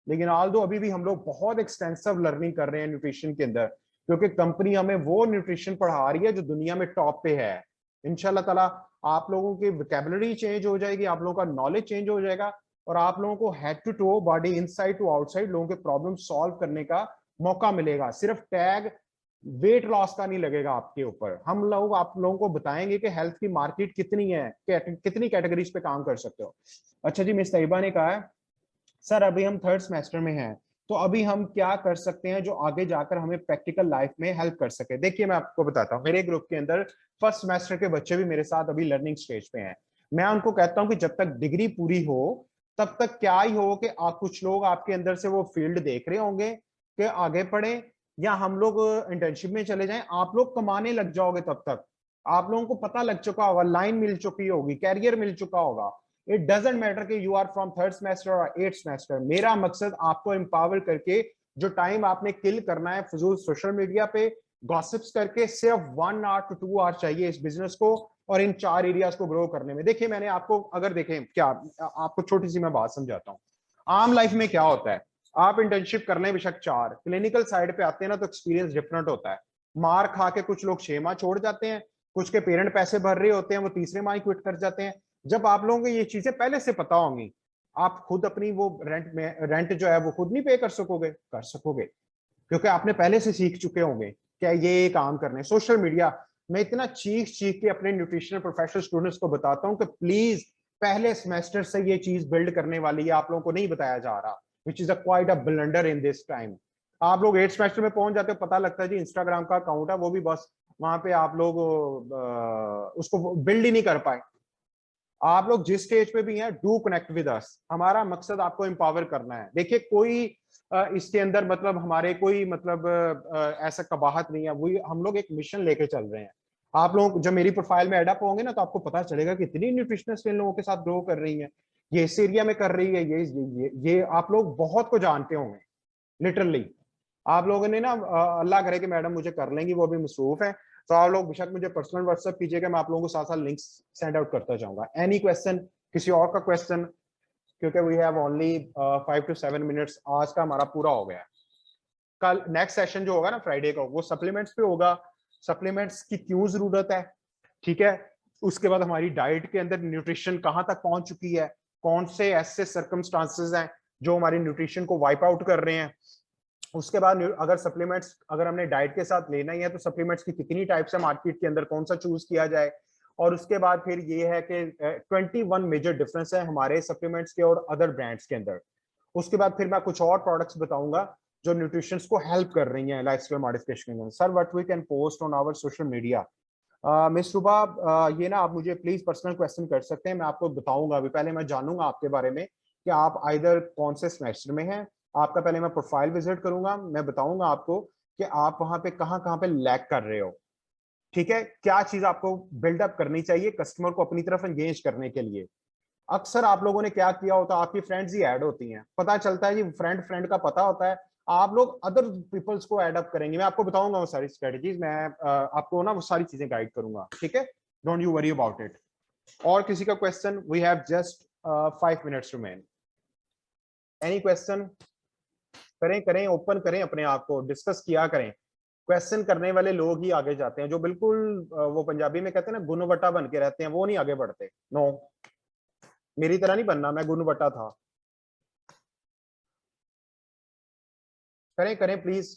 लेकिन आल दो अभी भी हम लोग बहुत एक्सटेंसिव लर्निंग कर रहे हैं न्यूट्रिशन के अंदर, क्योंकि कंपनी हमें वो न्यूट्रिशन पढ़ा रही है जो दुनिया में टॉप पे है। इंशाल्लाह ताला आप लोगों की वोकैबुलरी चेंज हो जाएगी, आप लोगों का नॉलेज चेंज हो जाएगा, और आप लोगों को head to toe, body inside to outside लोगों के प्रॉब्लम सॉल्व करने का मौका मिलेगा। सिर्फ टैग वेट लॉस का नहीं लगेगा आपके ऊपर। हम लोग आप लोगों को बताएंगे कि हेल्थ की मार्केट कितनी है, कितनी कैटेगरीज पे काम कर सकते हो। अच्छा जी, मिस तैयबा ने कहा है सर अभी हम थर्ड सेमेस्टर में हैं, तो अभी हम क्या कर सकते हैं जो आगे जाकर हमें प्रैक्टिकल लाइफ में हेल्प कर सके। देखिए मैं आपको बताता हूँ, मेरे ग्रुप के अंदर फर्स्ट सेमेस्टर के बच्चे भी मेरे साथ अभी लर्निंग स्टेज पे हैं। मैं उनको कहता हूँ कि जब तक डिग्री पूरी हो तब तक क्या ही हो कि कुछ लोग आपके अंदर से वो फील्ड देख रहे होंगे कि आगे पढ़े, या हम लोग इंटर्नशिप में चले जाएं, आप लोग कमाने लग जाओगे। तब तक आप लोगों को पता लग चुका होगा, लाइन मिल चुकी होगी, कैरियर मिल चुका होगा। इट डजेंट मैटर कि you are from third semester और एट सेमेस्टर। मेरा मकसद आपको एम्पावर करके जो टाइम आपने किल करना है फजूल सोशल मीडिया पे गॉसिप्स करके, सिर्फ 1 आवर to 2 आवर चाहिए इस बिजनेस को और इन 4 एरियाज को ग्रो करने में। देखिए मैंने आपको अगर देखें, क्या आपको छोटी सी मैं बात समझाता हूँ। आम लाइफ में क्या होता है, आप इंटर्नशिप कर लें बेशक 4, क्लिनिकल साइड पे आते हैं ना तो एक्सपीरियंस डिफरेंट होता है। मार खा के कुछ लोग 6 माह छोड़ जाते हैं, कुछ के पेरेंट पैसे भर रहे होते हैं, वो तीसरे माह ही क्विट कर जाते हैं। जब आप लोगों को ये चीजें पहले से पता होंगी, आप खुद अपनी वो रेंट जो है वो खुद नहीं पे कर सकोगे, कर सकोगे क्योंकि आपने पहले से सीख चुके होंगे क्या ये काम करने। सोशल मीडिया मैं इतना चीख चीख के अपने न्यूट्रिशनल प्रोफेशनल स्टूडेंट्स को बताता हूँ कि प्लीज पहले सेमेस्टर से ये चीज बिल्ड करने वाली है, आप लोगों को नहीं बताया जा रहा, which is a quite a blunder in this time. आप लोग 8 सेमेस्टर में पहुंच जाते हो, पता लगता है जी इंस्टाग्राम का अकाउंट है, वो भी बस वहां पे आप लोग उसको बिल्ड ही नहीं कर पाए। आप लोग जिस स्टेज पे भी हैं, डू कनेक्ट विद अस। हमारा मकसद आपको एम्पावर करना है। देखिए कोई इसके अंदर मतलब हमारे कोई मतलब ऐसा कबाहत नहीं है, वही हम लोग एक मिशन लेके चल रहे हैं। आप लोग जब मेरी प्रोफाइल में एडअप होंगे ना तो आपको पता चलेगा कि इतनी न्यूट्रिशनिस्ट इन लोगों के साथ ग्रो कर रही है, ये इस एरिया में कर रही है, ये आप लोग बहुत को जानते होंगे लिटरली। आप लोगों ने ना अल्लाह करे कि मैडम मुझे कर लेंगी, वो भी मसरूफ है, तो आप लोग बेशक मुझे पर्सनल व्हाट्सएप कीजिएगा, मैं आप लोगों को साथ साथ लिंक्स सेंड आउट करता जाऊंगा। एनी क्वेश्चन, किसी और का क्वेश्चन, क्योंकि we have only 5 to 7 minutes, आज का हमारा पूरा हो गया। कल नेक्स्ट सेशन जो होगा ना फ्राइडे को, वो सप्लीमेंट्स पे होगा। सप्लीमेंट्स की क्यों जरूरत है, ठीक है। उसके बाद हमारी डाइट के अंदर न्यूट्रिशन कहां तक पहुंच चुकी है, कौन से ऐसे सर्कमस्टांसेस हैं जो हमारी न्यूट्रिशन को वाइप आउट कर रहे हैं। उसके बाद अगर सप्लीमेंट्स अगर हमने डाइट के साथ लेना ही है तो सप्लीमेंट्स की कितनी टाइप्स है मार्केट के अंदर, कौन सा चूज किया जाए। और उसके बाद फिर ये है कि 21 मेजर डिफरेंस है हमारे सप्लीमेंट्स के और अदर ब्रांड्स के अंदर। उसके बाद फिर मैं कुछ और प्रोडक्ट्स बताऊंगा जो न्यूट्रिशन को हेल्प कर रही हैं लाइफस्टाइल मॉडिफिकेशन के अंदर। Sir what we can post on our social media. Miss Ruba, ये ना आप मुझे प्लीज पर्सनल क्वेश्चन कर सकते हैं, मैं आपको बताऊंगा। अभी पहले मैं जानूंगा आपके बारे में कि आप आइदर कौन से सेमेस्टर में हैं। आपका पहले मैं प्रोफाइल विजिट करूंगा, मैं बताऊंगा आपको कि आप वहां पे कहाँ पे लैग कर रहे हो, ठीक है। क्या चीज आपको बिल्डअप करनी चाहिए कस्टमर को अपनी तरफ एंगेज करने के लिए। अक्सर आप लोगों ने क्या किया होता है, आपकी फ्रेंड्स ही ऐड होती हैं, पता चलता है जी फ्रेंड फ्रेंड का पता होता है, आप लोग अदर पीपल्स को ऐड अप करेंगे। मैं आपको बताऊंगा वो सारी स्ट्रेटजीज, मैं आपको ना वो सारी चीजें गाइड करूंगा, ठीक है। Don't you worry about it. और किसी का question, we have just 5 minutes remain. Any question, करें करें, ओपन करें अपने आप को, डिस्कस किया करें। क्वेश्चन करने वाले लोग ही आगे जाते हैं, जो बिल्कुल वो पंजाबी में कहते हैं ना गुणवटा बन के रहते हैं, वो नहीं आगे बढ़ते। नो, मेरी तरह नहीं बनना, मैं गुणवटा था। करें करें प्लीज,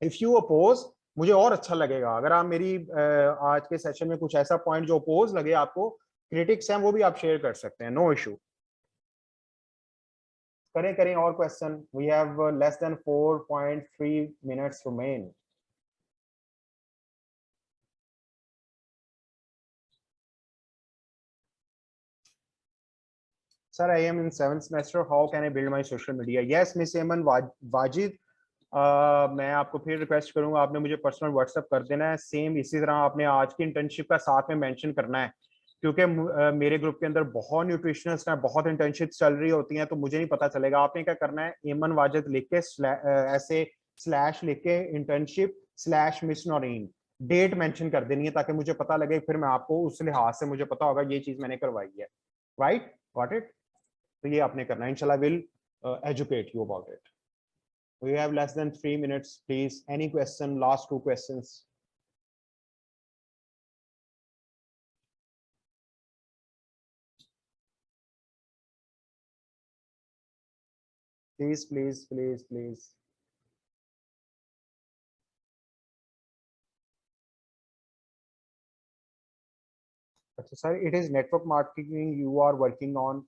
इफ यू अपोज मुझे और अच्छा लगेगा। अगर आप मेरी आज के सेशन में कुछ ऐसा पॉइंट जो अपोज लगे आपको, क्रिटिक्स हैं, वो भी आप शेयर कर सकते हैं, नो इशू। करें करें और question, we have less than 4.3 minutes remain. Sir, I am in 7th semester. How can I build my social media? Yes, Miss Eman Wajid, मैं आपको फिर रिक्वेस्ट करूंगा, आपने मुझे पर्सनल व्हाट्सएप कर देना है। सेम इसी तरह आपने आज की इंटर्नशिप का साथ में मेंशन करना है, क्योंकि मेरे ग्रुप के अंदर बहुत न्यूट्रिशनिस्ट हैं, बहुत इंटर्नशिप चल रही होती हैं, तो मुझे नहीं पता चलेगा। आपने क्या करना है, एमन वाजिद लिख के ऐसे स्लैश लिख के internship slash Miss Naureen date mention कर देनी है, ताकि मुझे पता लगे, फिर मैं आपको उस लिहाज से मुझे पता होगा ये चीज मैंने करवाई है। Right, got it. तो ये आपने करना है, इंशाल्लाह will educate you about it. We have less than 3 minutes, please. Any question, last 2 questions. Please please please please. अच्छा sir, it is network marketing you are working on.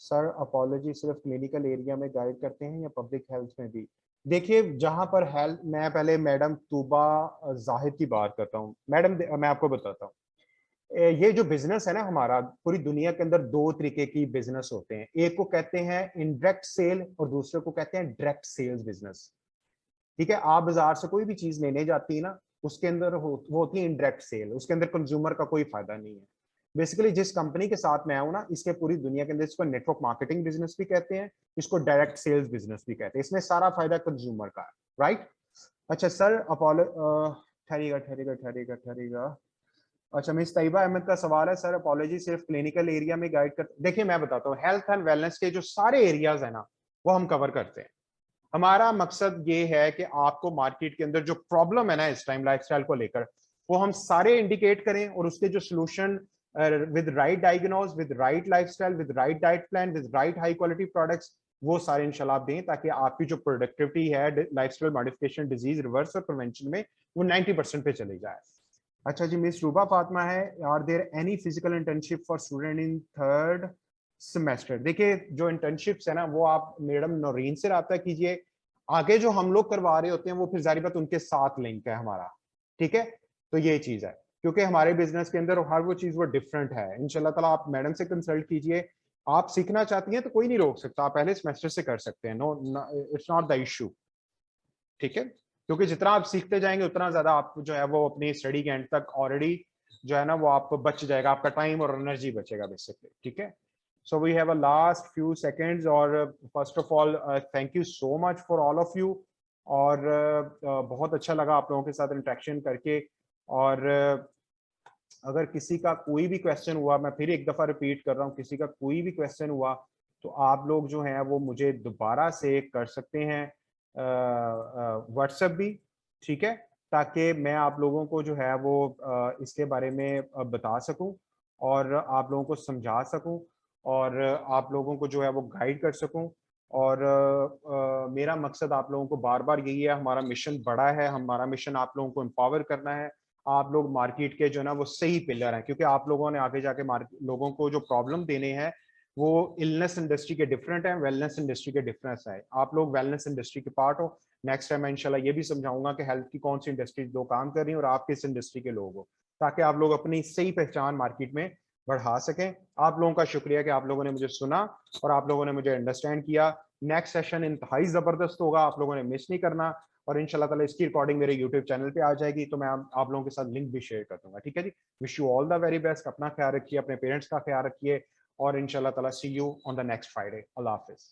Sir apology सिर्फ clinical area में guide करते हैं या public health में भी? देखिए जहां पर हेल्थ, मैं पहले मैडम तूबा जाहिद की बात करता हूँ। मैडम मैं आपको बताता हूँ, ये जो बिजनेस है ना हमारा, पूरी दुनिया के अंदर दो तरीके की बिजनेस होते हैं। एक को कहते हैं इनडायरेक्ट सेल और दूसरे को कहते हैं डायरेक्ट सेल्स बिजनेस। ठीक है, आप बाजार से कोई भी चीज लेने जाती है ना, उसके अंदर वो होती है इनडायरेक्ट सेल, उसके अंदर कंज्यूमर का कोई फायदा नहीं है। बेसिकली जिस कंपनी के साथ मैं हूं ना, इसके पूरी दुनिया के अंदर इसको नेटवर्क मार्केटिंग बिजनेस भी कहते हैं, इसको डायरेक्ट सेल्स बिजनेस भी कहते हैं। इसमें सारा फायदा कंज्यूमर का है, राइट। अच्छा सर अपोलो, ठहरेगा ठहरेगा ठहरेगा ठहरेगा। अच्छा मिस तैयबा अहमद का सवाल है, सर अपॉलॉजी सिर्फ क्लिनिकल एरिया में गाइड कर? देखिए मैं बताता हूँ, हेल्थ एंड वेलनेस के जो सारे एरियाज है ना, वो हम कवर करते हैं। हमारा मकसद ये है कि आपको मार्केट के अंदर जो प्रॉब्लम है ना इस टाइम लाइफस्टाइल को लेकर, वो हम सारे इंडिकेट करें और उसके जो solution with right diagnose, with right lifestyle, with right diet plan, with right high quality products, वो सारे इंशाल्लाह आप दें, ताकि आपकी जो प्रोडक्टिविटी है लाइफस्टाइल मॉडिफिकेशन, डिजीज रिवर्स और प्रिवेंशन में, वो 90% पे चली जाए। अच्छा जी, मिस रूबा फातिमा है, are there any physical internship for student in third semester? देखिए जो इंटर्नशिप्स है ना, वो आप मैडम नौरीन से रब्ता कीजिए। आगे जो हम लोग करवा रहे होते हैं वो फिर जारी बात उनके साथ लिंक है हमारा, ठीक है। तो ये चीज है, क्योंकि हमारे बिजनेस के अंदर हर वो चीज वो डिफरेंट है। इंशाल्लाह ताला आप मैडम से कंसल्ट कीजिए। आप सीखना चाहती हैं तो कोई नहीं रोक सकता, आप पहले सेमेस्टर से कर सकते हैं। No, it's not the issue, ठीक है। क्योंकि जितना आप सीखते जाएंगे उतना ज्यादा आप जो है वो अपनी स्टडी के एंड तक ऑलरेडी जो है ना वो आपको बच जाएगा, आपका टाइम और एनर्जी बचेगा बेसिकली, ठीक है। So we have a last few seconds, और first of all thank you so much for all of you. और बहुत अच्छा लगा आप लोगों के साथ इंटरेक्शन करके। और अगर किसी का कोई भी क्वेश्चन हुआ, मैं फिर एक दफा रिपीट कर रहा हूँ, किसी का कोई भी क्वेश्चन हुआ तो आप लोग जो हैं वो मुझे दोबारा से कर सकते हैं व्हाट्सएप भी, ठीक है, ताकि मैं आप लोगों को जो है वो इसके बारे में बता सकूं और आप लोगों को समझा सकूं और आप लोगों को जो है वो गाइड कर सकूं। और मेरा मकसद आप लोगों को बार बार यही है, हमारा मिशन बड़ा है, हमारा मिशन आप लोगों को एम्पावर करना है। आप लोग मार्केट के जो ना वो सही पिलर हैं, क्योंकि आप लोगों ने आगे जाके लोगों को जो प्रॉब्लम देने हैं वो इलनेस इंडस्ट्री के डिफरेंट है, वेलनेस इंडस्ट्री के डिफरेंस है। आप लोग वेलनेस इंडस्ट्री के पार्ट हो। नेक्स्ट टाइम मैं इंशाल्लाह ये भी समझाऊंगा कि हेल्थ की कौन सी इंडस्ट्री दो काम कर रही है और आप किस इंडस्ट्री के लोग हो, ताकि आप लोग अपनी सही पहचान मार्केट में बढ़ा सकें। आप लोगों का शुक्रिया कि आप लोगों ने मुझे सुना और आप लोगों ने मुझे अंडरस्टैंड किया। नेक्स्ट सेशन इंतहाई जबरदस्त होगा, आप लोगों ने मिस नहीं करना। और इंशाल्लाह ताला इसकी रिकॉर्डिंग मेरे यूट्यूब चैनल पे आ जाएगी, तो मैं आप लोगों के साथ लिंक भी शेयर कर दूंगा, ठीक है जी। Wish you all the very best, अपना ख्याल रखिए, अपने पेरेंट्स का ख्याल रखिए, और इंशाल्लाह ताला see you on the next Friday. अल्लाह हाफिज।